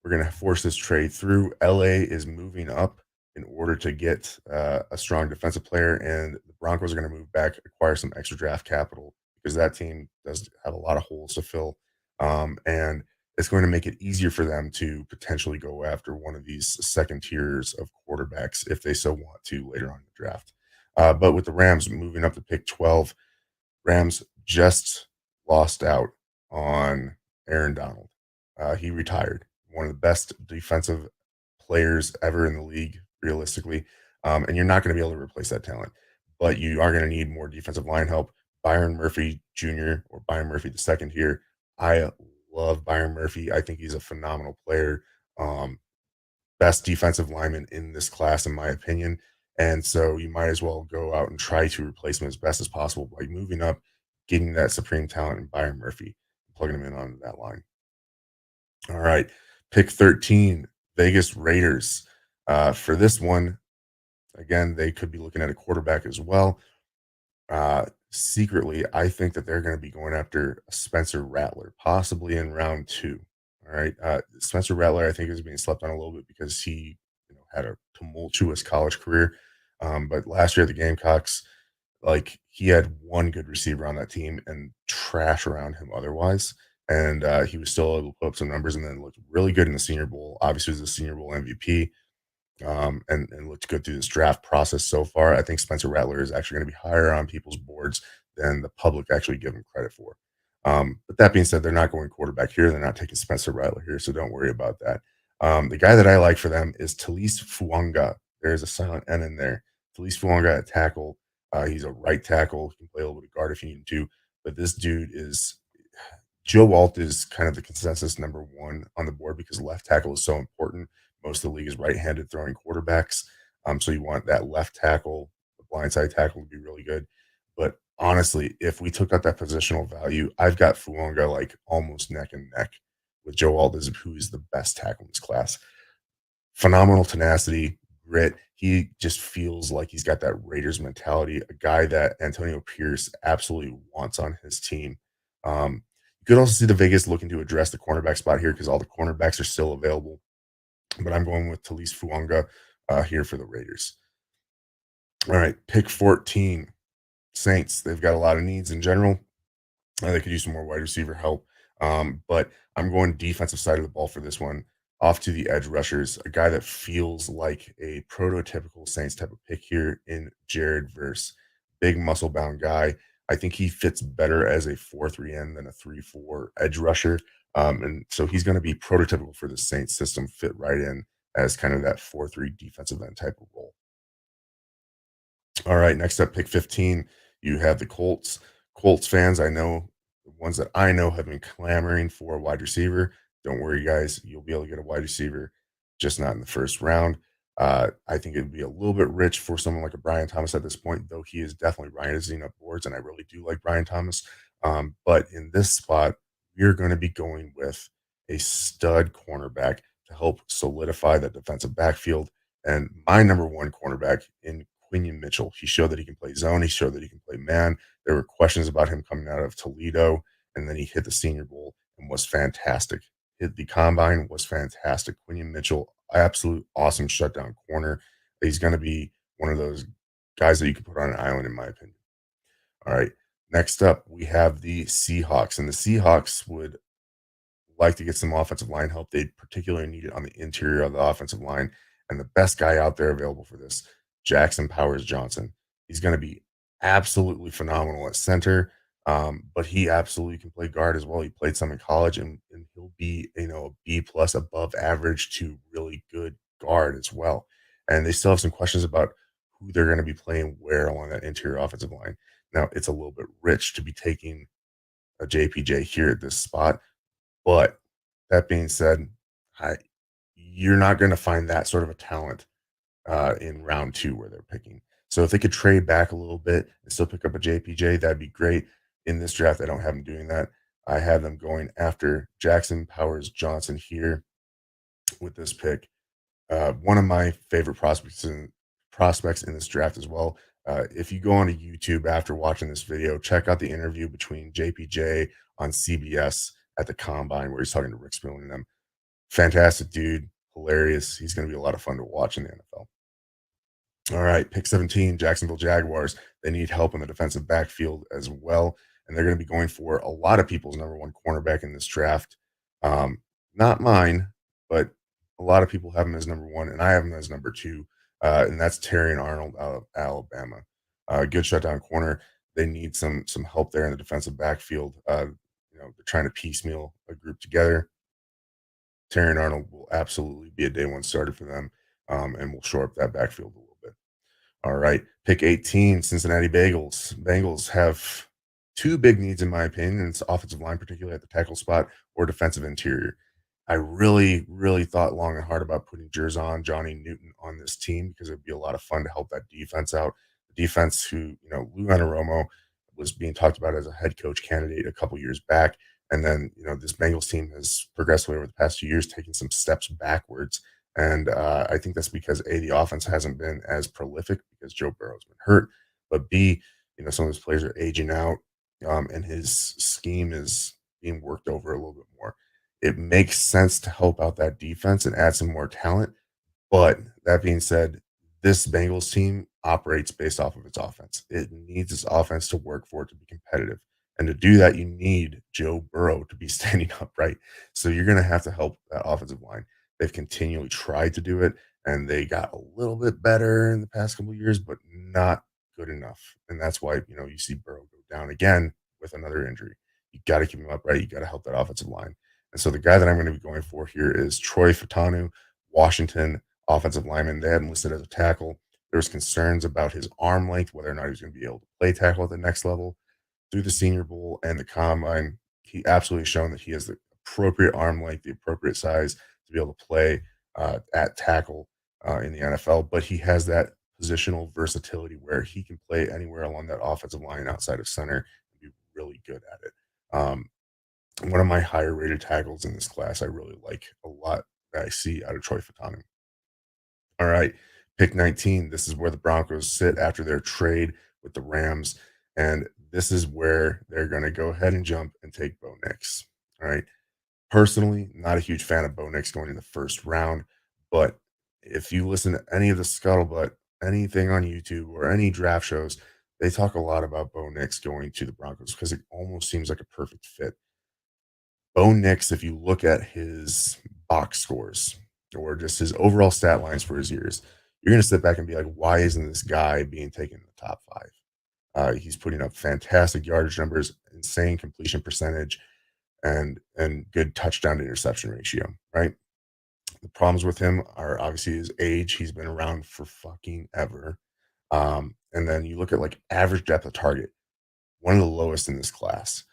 we're going to force this trade through. LA is moving up in order to get a strong defensive player, and the Broncos are going to move back, acquire some extra draft capital because that team does have a lot of holes to fill. And it's going to make it easier for them to potentially go after one of these second tiers of quarterbacks if they so want to later on in the draft. But with the Rams moving up to pick 12, Rams just lost out on Aaron Donald. He retired, one of the best defensive players ever in the league, realistically. And you're not going to be able to replace that talent, but you are going to need more defensive line help. Byron Murphy Jr. or Byron Murphy the second here. I love Byron Murphy. I think he's a phenomenal player. Um, Best defensive lineman in this class, in my opinion. And so you might as well go out and try to replace him as best as possible by moving up, getting that supreme talent in Byron Murphy, plugging him in on that line. All right. Pick 13, Vegas Raiders. For this one, again, they could be looking at a quarterback as well. Secretly, I think that they're going to be going after Spencer Rattler, possibly in round two. All right. Spencer Rattler, I think, is being slept on a little bit because he had a tumultuous college career. But last year at the Gamecocks, like he had one good receiver on that team and trash around him otherwise. And he was still able to put up some numbers and then looked really good in the Senior Bowl. Obviously, he was the Senior Bowl MVP, and looked good through this draft process so far. I think Spencer Rattler is actually going to be higher on people's boards than the public actually give him credit for. But that being said, they're not going quarterback here. They're not taking Spencer Rattler here, so don't worry about that. The guy that I like for them is Talise Fuanga. There's a silent N in there. Talise Fuanga at tackle. He's a right tackle. He can play a little bit of guard if you need him to. But this dude is Joe Alt is kind of the consensus number one on the board because left tackle is so important. Most of the league is right-handed throwing quarterbacks. So you want that left tackle, the blindside tackle to be really good. But honestly, if we took out that positional value, I've got Fuonga like almost neck and neck with Joe Alt as who is the best tackle in this class. Phenomenal tenacity, grit. He just feels like he's got that Raiders mentality, a guy that Antonio Pierce absolutely wants on his team. You could also see the Vegas looking to address the cornerback spot here because all the cornerbacks are still available. But I'm going with Talise Fuanga here for the Raiders. All right, pick 14, Saints. They've got a lot of needs in general. They could use some more wide receiver help. But I'm going defensive side of the ball for this one. Off to the edge rushers, a guy that feels like a prototypical Saints type of pick here in Jared Verse. Big muscle bound guy. I think he fits better as a 4-3 end than a 3-4 edge rusher. And so he's going to be prototypical for the Saints system, fit right in as kind of that 4-3 defensive end type of role. All right, next up, pick 15. You have the Colts. Colts fans, I know the ones that I know have been clamoring for a wide receiver. Don't worry, guys. You'll be able to get a wide receiver, just not in the first round. I think it'd be a little bit rich for someone like a Brian Thomas at this point, though he is definitely rising up boards, and I really do like Brian Thomas. But in this spot, we're going to be going with a stud cornerback to help solidify that defensive backfield. And my number one cornerback in Quinion Mitchell. He showed that he can play zone. He showed that he can play man. There were questions about him coming out of Toledo, and then he hit the Senior Bowl and was fantastic. Hit the combine was fantastic. Quinion Mitchell, absolute awesome shutdown corner. He's going to be one of those guys that you can put on an island, in my opinion. All right. Next up, we have the Seahawks, and the Seahawks would like to get some offensive line help. They particularly need it on the interior of the offensive line. And the best guy out there available for this, Jackson Powers Johnson. He's going to be absolutely phenomenal at center, but he absolutely can play guard as well. He played some in college, and he'll be a B plus above average to really good guard as well. And they still have some questions about who they're going to be playing where along that interior offensive line. Now it's a little bit rich to be taking a JPJ here at this spot, but that being said, I you're not gonna find that sort of a talent, in round 2 where they're picking. So if they could trade back a little bit and still pick up a JPJ, that'd be great. In this draft, I don't have them doing that. I have them going after Jackson Powers Johnson here with this pick. One of my favorite prospects in this draft as well. If you go onto YouTube after watching this video, check out the interview between JPJ on CBS at the combine where he's talking to Rick Spilling and them. Fantastic dude, hilarious. He's going to be a lot of fun to watch in the NFL. All right, pick 17, Jacksonville Jaguars. They need help in the defensive backfield as well, and they're going to be going for a lot of people's number one cornerback in this draft. Um, Not mine, but a lot of people have him as number one, and I have him as number two, and that's Terry Arnold out of Alabama. Good shutdown corner. They need some help there in the defensive backfield. They're trying to piecemeal a group together. Terry Arnold will absolutely be a day one starter for them, and will shore up that backfield a little bit. All right. Pick 18, Cincinnati Bengals. Bengals have two big needs, in my opinion. It's offensive line, particularly at the tackle spot, or defensive interior. I really, really thought long and hard about putting Jerzon, Johnny Newton on this team because it'd be a lot of fun to help that defense out. The defense, who, Lou Anaromo was being talked about as a head coach candidate a couple years back. And then, this Bengals team has progressively over the past 2 years taken some steps backwards. And I think that's because A, the offense hasn't been as prolific because Joe Burrow's been hurt, but B, some of his players are aging out, and his scheme is being worked over a little bit more. It makes sense to help out that defense and add some more talent. But that being said, this Bengals team operates based off of its offense. It needs its offense to work for it to be competitive. And to do that, you need Joe Burrow to be standing upright. So you're going to have to help that offensive line. They've continually tried to do it, and they got a little bit better in the past couple of years, but not good enough. And that's why, you see Burrow go down again with another injury. You got to keep him upright. You got to help that offensive line. And so the guy that I'm going to be going for here is Troy Fatanu, Washington offensive lineman. They had him listed as a tackle. There was concerns about his arm length, whether or not he was going to be able to play tackle at the next level. Through the Senior Bowl and the combine, he absolutely shown that he has the appropriate arm length, the appropriate size to be able to play at tackle in the NFL. But he has that positional versatility where he can play anywhere along that offensive line outside of center and be really good at it. One of my higher rated tackles in this class, I really like a lot that I see out of Troy Fatanu. All right, pick 19. This is where the Broncos sit after their trade with the Rams. And this is where they're going to go ahead and jump and take Bo Nix. All right. Personally, not a huge fan of Bo Nix going in the first round. But if you listen to any of the scuttlebutt, anything on YouTube or any draft shows, they talk a lot about Bo Nix going to the Broncos because it almost seems like a perfect fit. Bo Nix, if you look at his box scores or just his overall stat lines for his years, you're going to sit back and be like, why isn't this guy being taken in the top 5? He's putting up fantastic yardage numbers, insane completion percentage, and good touchdown to interception ratio, right? The problems with him are obviously his age. He's been around for fucking ever. And then you look at like average depth of target, one of the lowest in this class.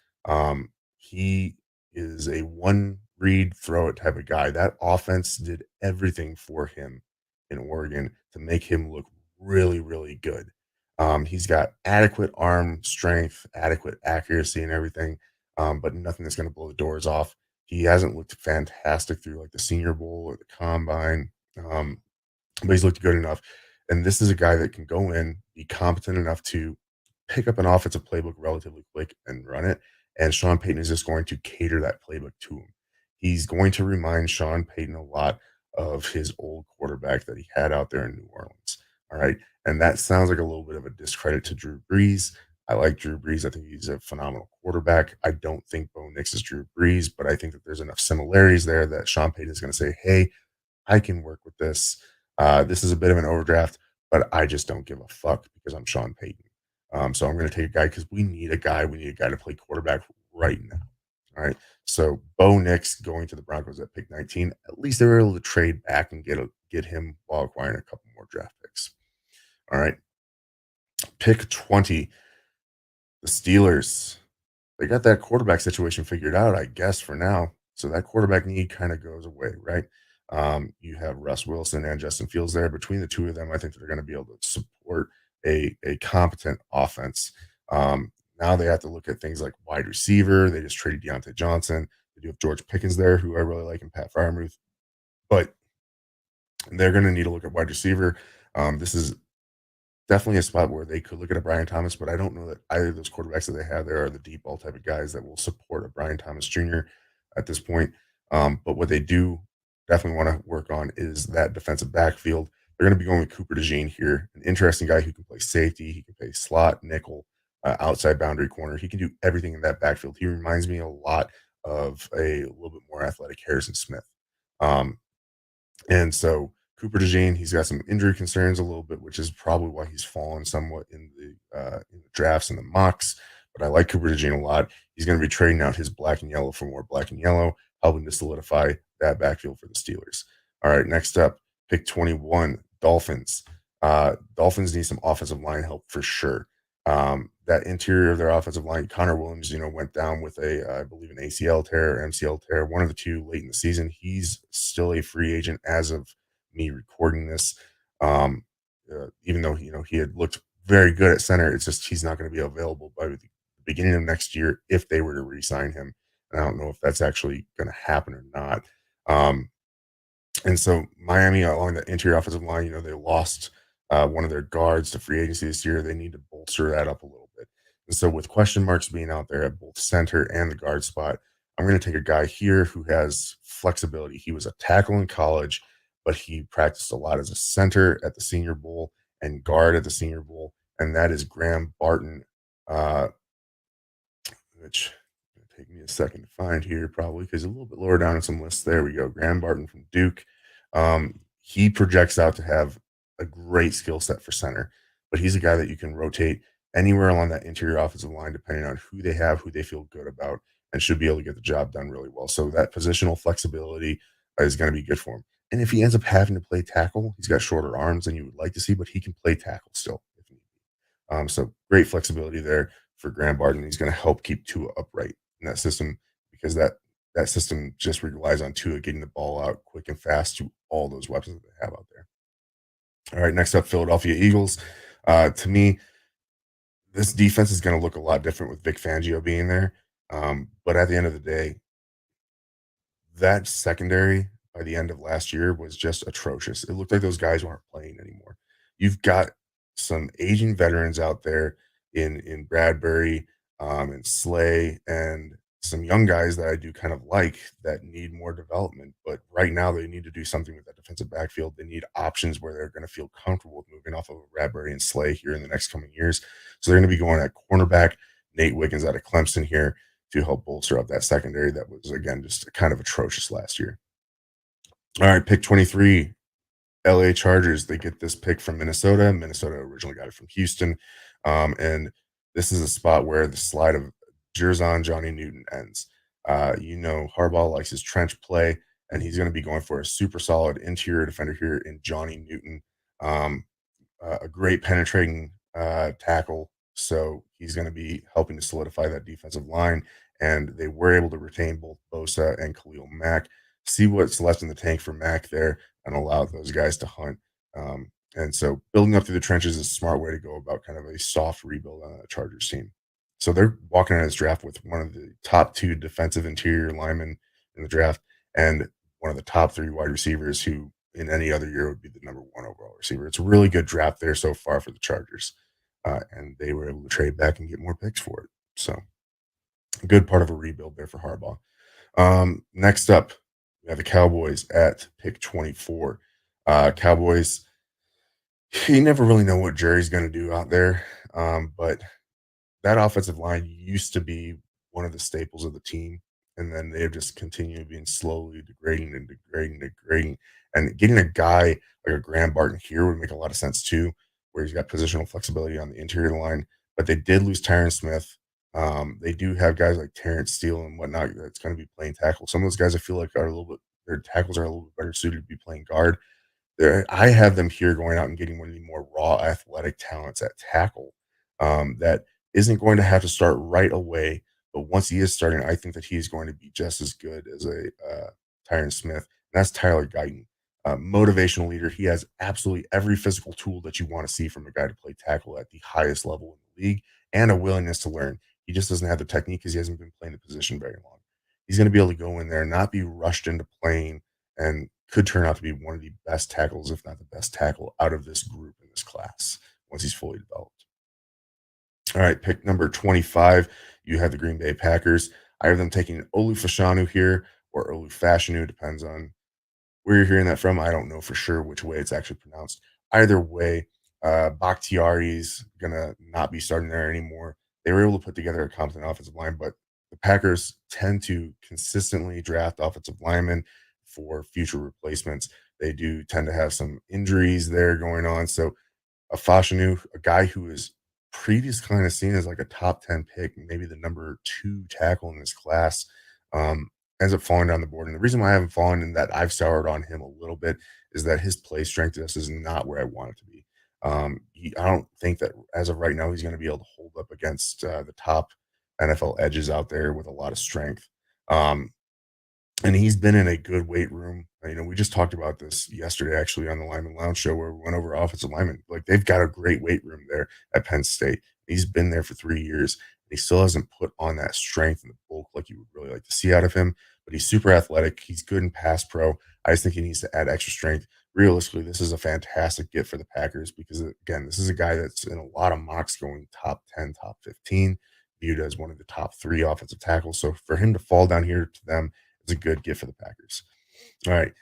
He is a one read throw it type of guy. That offense did everything for him in Oregon to make him look really, really good. He's got adequate arm strength, adequate accuracy, and everything. but nothing that's going to blow the doors off. He hasn't looked fantastic through like the Senior Bowl or the Combine, um, but he's looked good enough. And this is a guy that can go in, be competent enough to pick up an offensive playbook relatively quick and run it. And Sean Payton is just going to cater that playbook to him. He's going to remind Sean Payton a lot of his old quarterback that he had out there in New Orleans. All right. And that sounds like a little bit of a discredit to Drew Brees. I like Drew Brees. I think he's a phenomenal quarterback. I don't think Bo Nix is Drew Brees, but I think that there's enough similarities there that Sean Payton is going to say, hey, I can work with this. This is a bit of an overdraft, but I just don't give a fuck because I'm Sean Payton. So I'm going to take a guy because we need a guy. We need a guy to play quarterback right now. All right. So Bo Nix going to the Broncos at pick 19. At least they were able to trade back and get him while acquiring a couple more draft picks. All right. Pick 20. The Steelers. They got that quarterback situation figured out, I guess, for now. So that quarterback need kind of goes away, right? You have Russ Wilson and Justin Fields there. Between the two of them, I think they're going to be able to support a competent offense. Now they have to look at things like wide receiver. They just traded Deontay Johnson. They do have George Pickens there, who I really like, and Pat Freiermuth. But they're going to need to look at wide receiver. This is definitely a spot where they could look at a Brian Thomas, but I don't know that either of those quarterbacks that they have there are the deep ball type of guys that will support a Brian Thomas Jr. at this point. But what they do definitely want to work on is that defensive backfield. They're going to be going with Cooper DeJean here, an interesting guy who can play safety, he can play slot, nickel, outside boundary corner. He can do everything in that backfield. He reminds me a lot of a little bit more athletic Harrison Smith. Um, and so Cooper DeJean, he's got some injury concerns a little bit, which is probably why he's fallen somewhat in the drafts and the mocks. But I like Cooper DeJean a lot. He's going to be trading out his black and yellow for more black and yellow, helping to solidify that backfield for the Steelers. All right, next up, pick 21, Dolphins. Dolphins need some offensive line help for sure. That interior of their offensive line, Connor Williams, went down with I believe, an ACL tear or MCL tear, one of the two late in the season. He's still a free agent as of me recording this. Um, Even though he had looked very good at center, it's just he's not going to be available by the beginning of next year if they were to re-sign him. And I don't know if that's actually going to happen or not. Um, and so Miami along the interior offensive line, they lost one of their guards to free agency this year. They need to bolster that up a little bit. And so with question marks being out there at both center and the guard spot, I'm going to take a guy here who has flexibility. He was a tackle in college, but he practiced a lot as a center at the Senior Bowl and guard at the Senior Bowl, and that is Graham Barton, uh, which it'll take me a second to find here, probably because a little bit lower down in some lists. There we go. Graham Barton from Duke. He projects out to have a great skill set for center, but he's a guy that you can rotate anywhere along that interior offensive line, depending on who they have, who they feel good about, and should be able to get the job done really well. So that positional flexibility is going to be good for him. And if he ends up having to play tackle, he's got shorter arms than you would like to see, but he can play tackle still if need be. So great flexibility there for Graham Barton. He's going to help keep Tua upright in that system because that system just relies on Tua getting the ball out quick and fast to all those weapons that they have out there. All right, next up, Philadelphia Eagles. To me, this defense is going to look a lot different with Vic Fangio being there. But at the end of the day, that secondary by the end of last year was just atrocious. It looked like those guys weren't playing anymore. You've got some aging veterans out there in Bradbury, and Slay, and some young guys that I do kind of like that need more development. But right now, they need to do something with that defensive backfield. They need options where they're going to feel comfortable with moving off of Bradbury and Slay here in the next coming years. So they're going to be going at cornerback, Nate Wiggins out of Clemson here to help bolster up that secondary that was, again, just kind of atrocious last year. All right, pick 23, LA Chargers. They get this pick from Minnesota. Minnesota originally got it from Houston. And this is a spot where the slide of Jerzon Johnny Newton ends. Harbaugh likes his trench play, and he's going to be going for a super solid interior defender here in Johnny Newton. Um, a great penetrating tackle. So he's going to be helping to solidify that defensive line. And they were able to retain both Bosa and Khalil Mack. See what's left in the tank for Mack there and allow those guys to hunt. And so building up through the trenches is a smart way to go about kind of a soft rebuild on a Chargers team. So they're walking out of this draft with one of the top two defensive interior linemen in the draft and one of the top three wide receivers who in any other year would be the number one overall receiver. It's a really good draft there so far for the Chargers. And they were able to trade back and get more picks for it. So a good part of a rebuild there for Harbaugh. Next up, we have the Cowboys at pick 24. Cowboys, you never really know what Jerry's going to do out there. But that offensive line used to be one of the staples of the team, and then they have just continued being slowly degrading and degrading, degrading. And getting a guy like a Graham Barton here would make a lot of sense too, where he's got positional flexibility on the interior line. But they did lose Tyron Smith. They do have guys like Terrence Steele and whatnot that's going to be playing tackle. Some of those guys I feel like are a little bit their tackles are a little bit better suited to be playing guard. I have them here going out and getting one of the more raw athletic talents at tackle that isn't going to have to start right away. But once he is starting, I think that he's going to be just as good as a Tyron Smith. And that's Tyler Guyton, motivational leader. He has absolutely every physical tool that you want to see from a guy to play tackle at the highest level in the league and a willingness to learn. He just doesn't have the technique because he hasn't been playing the position very long. He's going to be able to go in there, not be rushed into playing, and could turn out to be one of the best tackles, if not the best tackle, out of this group in this class once he's fully developed. All right, pick number 25. You have the Green Bay Packers. I have them taking Olu Fashanu here or Olu Fashanu, depends on where you're hearing that from. I don't know for sure which way it's actually pronounced. Either way, Bakhtiari's gonna not be starting there anymore. They were able to put together a competent offensive line, but the Packers tend to consistently draft offensive linemen for future replacements. They do tend to have some injuries there going on. So a Fashanu, a guy who is previously kind of seen as like a top 10 pick, maybe the number two tackle in this class, um, ends up falling down the board. And the reason why I haven't fallen and that I've soured on him a little bit is that his play strength just is not where I want it to be. I don't think that as of right now, he's going to be able to hold up against the top NFL edges out there with a lot of strength. Um, and he's been in a good weight room. We just talked about this yesterday, actually, on the Lyman Lounge show where we went over offensive linemen. Like they've got a great weight room there at Penn State. He's been there for 3 years. He still hasn't put on that strength and the bulk like you would really like to see out of him. But he's super athletic. He's good in pass pro. I just think he needs to add extra strength. Realistically, this is a fantastic get for the Packers because again, this is a guy that's in a lot of mocks going top 10, top 15, viewed as one of the top three offensive tackles. So for him to fall down here to them, it's a good gift for the Packers. All right.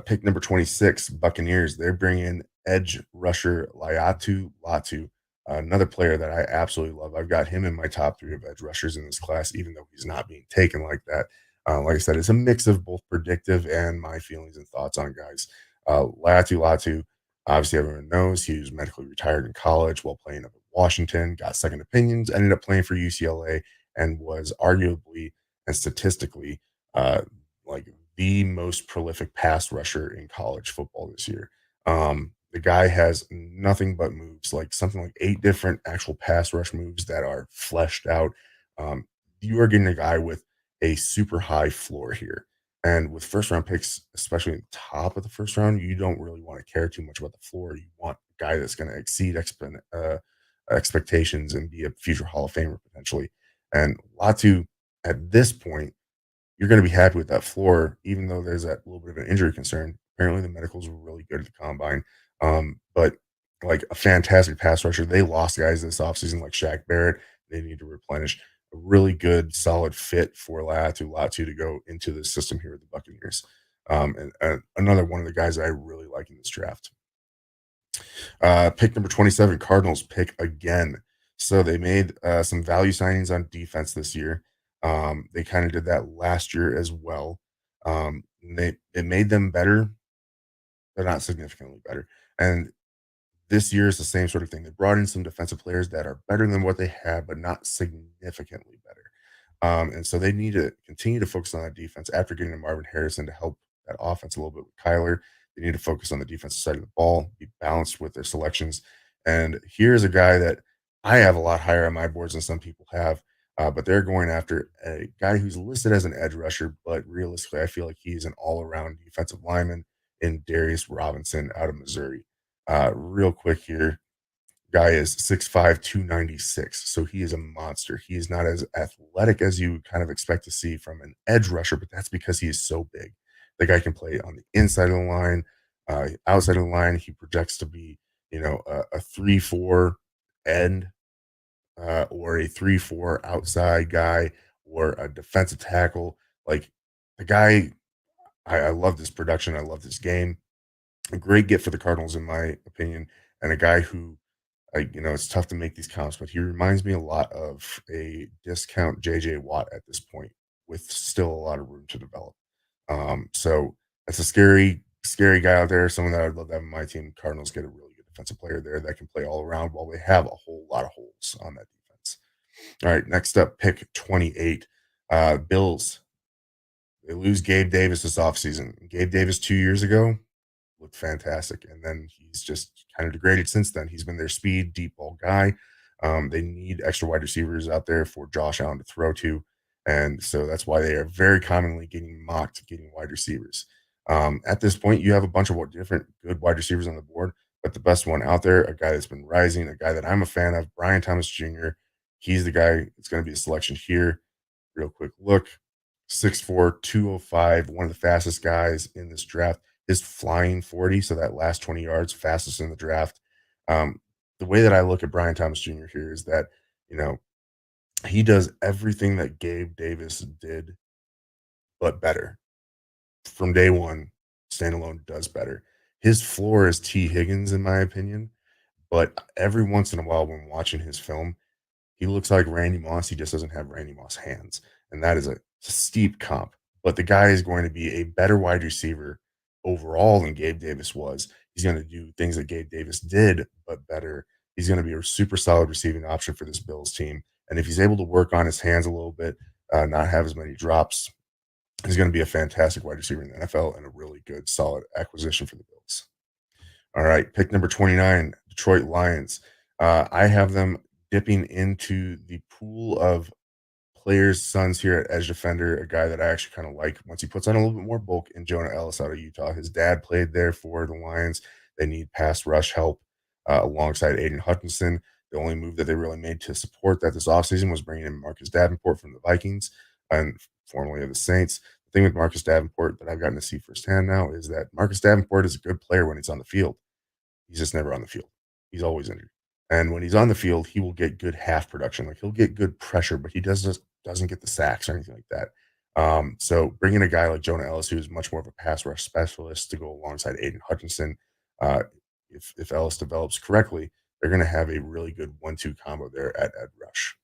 Pick number 26, Buccaneers. They're bringing edge rusher Laiatu Latu, another player that I absolutely love. I've got him in my top three of edge rushers in this class, even though he's not being taken like that. Like I said, it's a mix of both predictive and my feelings and thoughts on guys. Laiatu Latu, obviously everyone knows he was medically retired in college while playing up at Washington, got second opinions, ended up playing for UCLA, and was arguably and statistically uh, like the most prolific pass rusher in college football this year. The guy has nothing but moves, like something like 8 different actual pass rush moves that are fleshed out. Um, you are getting a guy with a super high floor here. And with first round picks, especially in the top of the first round, you don't really want to care too much about the floor. You want a guy that's going to exceed expectations and be a future Hall of Famer potentially. And Latu, at this point, you're going to be happy with that floor, even though there's that little bit of an injury concern. Apparently, the medicals were really good at the combine. But like a fantastic pass rusher, they lost guys this offseason like Shaq Barrett. They need to replenish a really good, solid fit for Latu to go into the system here with the Buccaneers. And another one of the guys I really like in this draft. Pick number 27, Cardinals pick again. So they made some value signings on defense this year. They kind of did that last year as well. It made them better, but not significantly better. And this year is the same sort of thing. They brought in some defensive players that are better than what they had, but not significantly better. And so they need to continue to focus on that defense after getting to Marvin Harrison to help that offense a little bit with Kyler. They need to focus on the defensive side of the ball, be balanced with their selections. And here's a guy that I have a lot higher on my boards than some people have. But they're going after a guy who's listed as an edge rusher, but realistically, I feel like he's an all-around defensive lineman in Darius Robinson out of Missouri. Real quick here, Guy is 6'5", 296, so he is a monster. He is not as athletic as you kind of expect to see from an edge rusher, but that's because he is so big. The guy can play on the inside of the line, outside of the line. He projects to be, a 3-4 end, or a 3-4 outside guy, or a defensive tackle. Like, the guy, I love this production. I love this game. A great get for the Cardinals, in my opinion, and a guy who, it's tough to make these comps, but he reminds me a lot of a discount JJ Watt at this point, with still a lot of room to develop. So that's a scary, scary guy out there. Someone that I'd love to have on my team. Cardinals get a really good defensive player there that can play all around, while they have a whole lot of holes on that defense. All right, next up, pick 28. Bills. They lose Gabe Davis this offseason. Gabe Davis 2 years ago looked fantastic, and then he's just kind of degraded since then. He's been their speed deep ball guy. They need extra wide receivers out there for Josh Allen to throw to, and so that's why they are very commonly getting mocked getting wide receivers. At this point, you have a bunch of different good wide receivers on the board, but the best one out there, a guy that's been rising, a guy that I'm a fan of, Brian Thomas Jr. He's the guy that's going to be a selection here. Real quick look, 6'4", 205, one of the fastest guys in this draft. His flying 40, so that last 20 yards, fastest in the draft. The way that I look at Brian Thomas Jr. here is that, you know, he does everything that Gabe Davis did, but better. From day one, standalone does better. His floor is T. Higgins, in my opinion, but every once in a while when watching his film, he looks like Randy Moss. He just doesn't have Randy Moss hands, and that is a steep comp. But the guy is going to be a better wide receiver overall than Gabe Davis was. He's going to do things that Gabe Davis did, but better. He's going to be a super solid receiving option for this Bills team. And if he's able to work on his hands a little bit, not have as many drops, he's going to be a fantastic wide receiver in the NFL and a really good, solid acquisition for the Bills. All right, pick number 29, Detroit Lions. I have them dipping into the pool of players' sons here at edge defender, a guy that I actually kind of like once he puts on a little bit more bulk, in Jonah Ellis out of Utah. His dad played there for the Lions. They need pass rush help alongside Aiden Hutchinson. The only move that they really made to support that this offseason was bringing in Marcus Davenport from the Vikings and formerly of the Saints. The thing with Marcus Davenport that I've gotten to see firsthand now is that Marcus Davenport is a good player when he's on the field. He's just never on the field. He's always injured. And when he's on the field, he will get good half production. Like, he'll get good pressure, but he doesn't get the sacks or anything like that. So bringing a guy like Jonah Ellis, who is much more of a pass rush specialist, to go alongside Aiden Hutchinson, uh, if Ellis develops correctly, they're going to have a really good 1-2 combo there at edge rush.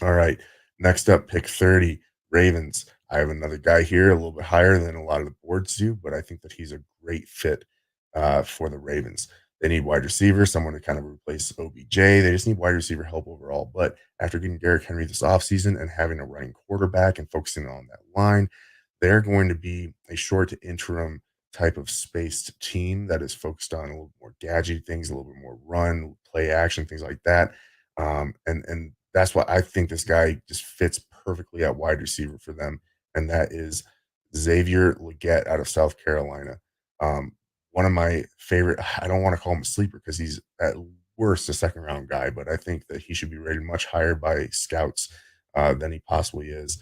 All right. Next up, pick 30, Ravens. I have another guy here, a little bit higher than a lot of the boards do, but I think that he's a great fit for the Ravens. They need wide receiver, someone to kind of replace OBJ. They just need wide receiver help overall. But after getting Derrick Henry this offseason and having a running quarterback and focusing on that line, they're going to be a short to interim type of spaced team that is focused on a little more gadget things, a little bit more run, play action, things like that. And that's why I think this guy just fits perfectly at wide receiver for them, and that is Xavier Legette out of South Carolina. One of my favorite. I don't want to call him a sleeper because he's at worst a second round guy, but I think that he should be rated much higher by scouts than he possibly is.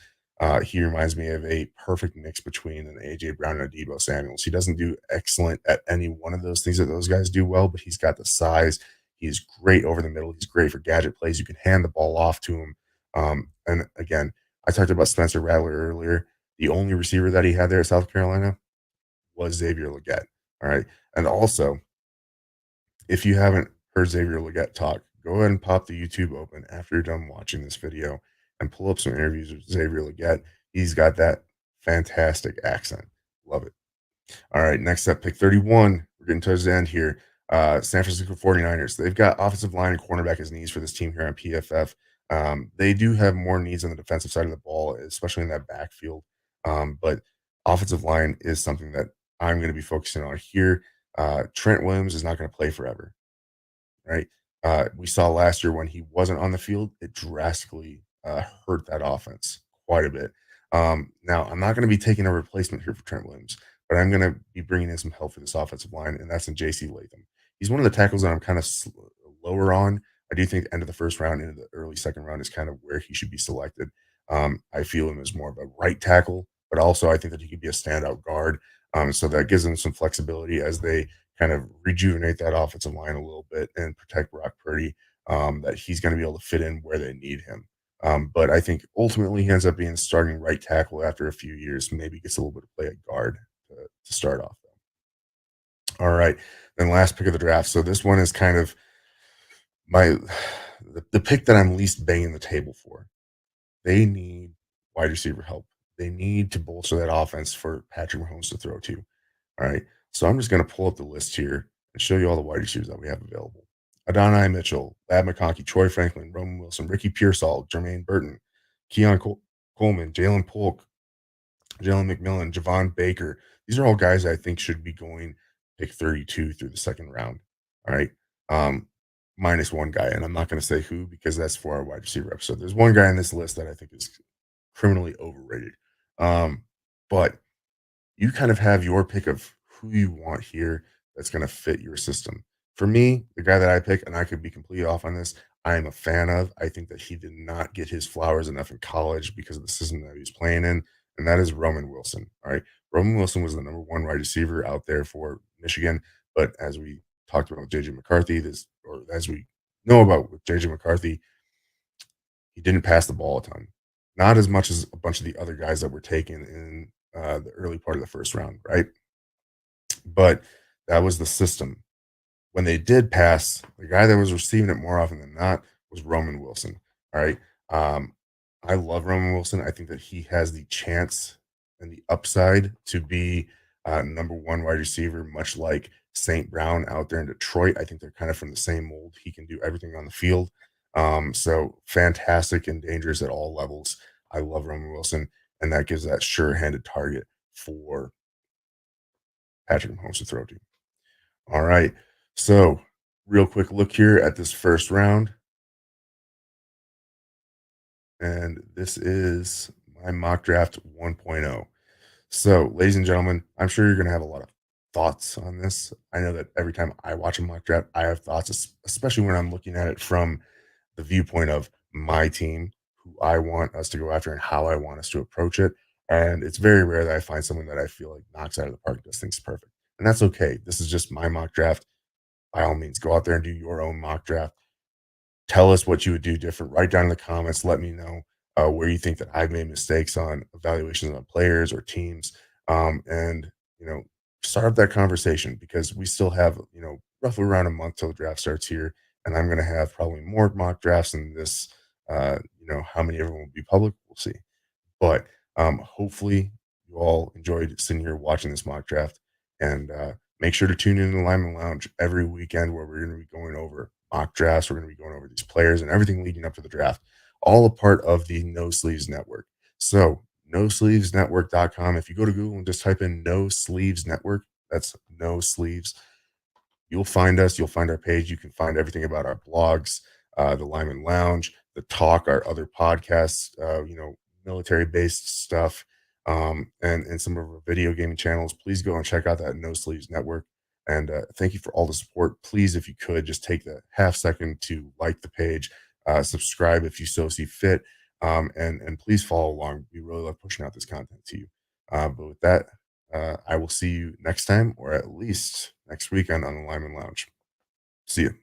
He reminds me of a perfect mix between an AJ Brown and a Debo Samuels. He doesn't do excellent at any one of those things that those guys do well, but he's got the size. He's great over the middle. He's great for gadget plays. You can hand the ball off to him. And again, I talked about Spencer Rattler earlier. The only receiver that he had there at South Carolina was Xavier Legette. All right. And also, if you haven't heard Xavier Legette talk, go ahead and pop the YouTube open after you're done watching this video and pull up some interviews with Xavier Legette. He's got that fantastic accent. Love it. All right, next up, pick 31. We're getting towards the end here. San Francisco 49ers. They've got offensive line and cornerback as needs for this team here on PFF. They do have more needs on the defensive side of the ball, especially in that backfield. But offensive line is something that I'm going to be focusing on here. Trent Williams is not going to play forever, right? We saw last year when he wasn't on the field, it drastically hurt that offense quite a bit. Now, I'm not going to be taking a replacement here for Trent Williams, but I'm going to be bringing in some help for this offensive line, and that's in J.C. Latham. He's one of the tackles that I'm kind of low lower on. I do think end of the first round into the early second round is kind of where he should be selected. I feel him as more of a right tackle, but also I think that he could be a standout guard. So that gives them some flexibility as they kind of rejuvenate that offensive line a little bit and protect Brock Purdy. That he's going to be able to fit in where they need him. But I think ultimately he ends up being starting right tackle after a few years. Maybe gets a little bit of play at guard to start off. All right, then last pick of the draft. So this one is kind of my the pick that I'm least banging the table for. They need wide receiver help. They need to bolster that offense for Patrick Mahomes to throw to. All right. So I'm just going to pull up the list here and show you all the wide receivers that we have available. Adonai Mitchell, Lab McConkey, Troy Franklin, Roman Wilson, Ricky Pearsall, Jermaine Burton, Coleman, Jalen Polk, Jalen McMillan, Javon Baker. These are all guys I think should be going pick 32 through the second round. All right. Um, Minus one guy. And I'm not going to say who because that's for our wide receiver episode. There's one guy on this list that I think is criminally overrated. But you kind of have your pick of who you want here that's going to fit your system. For me, the guy that I pick, and I could be completely off on this, I am a fan of. I think that he did not get his flowers enough in college because of the system that he was playing in, and that is Roman Wilson. All right. Roman Wilson was the number one wide receiver out there for Michigan. But as we talked about with JJ McCarthy, or as we know about with JJ McCarthy, he didn't pass the ball a ton. Not as much as a bunch of the other guys that were taken in the early part of the first round, right? But that was the system. When they did pass, the guy that was receiving it more often than not was Roman Wilson. All right. Um, I love Roman Wilson. I think that he has the chance and the upside to be number one wide receiver, much like St. Brown out there in Detroit. I think they're kind of from the same mold. He can do everything on the field. So fantastic and dangerous at all levels. I love Roman Wilson, and that gives that sure-handed target for Patrick Mahomes to throw to. All right. So, real quick look here at this first round. And this is my mock draft 1.0. So, ladies and gentlemen, I'm sure you're going to have a lot of thoughts on this. I know that every time I watch a mock draft, I have thoughts, especially when I'm looking at it from the viewpoint of my team, who I want us to go after and how I want us to approach it. And it's very rare that I find someone that I feel like knocks out of the park, does things perfect. And that's okay. This is just my mock draft. By all means, go out there and do your own mock draft. Tell us what you would do different. Write down in the comments. Let me know where you think that I've made mistakes on evaluations on players or teams, and start up that conversation because we still have roughly around a month till the draft starts here, and I'm going to have probably more mock drafts than this. How many of them will be public? We'll see. But hopefully, you all enjoyed sitting here watching this mock draft. And make sure to tune in to the Lineman Lounge every weekend where we're going to be going over mock drafts. We're going to be going over these players and everything leading up to the draft, all a part of the No Sleeves Network. So, nosleevesnetwork.com. If you go to Google and just type in No Sleeves Network, that's No Sleeves, you'll find us. You'll find our page. You can find everything about our blogs, the Lyman Lounge, the Talk, our other podcasts, military based stuff, and some of our video gaming channels. Please go and check out that No Sleeves Network. And thank you for all the support. Please, if you could, just take the half second to like the page, subscribe if you so see fit, and please follow along. We really love pushing out this content to you. But with that, I will see you next time, or at least next weekend on the Lyman Lounge. See you.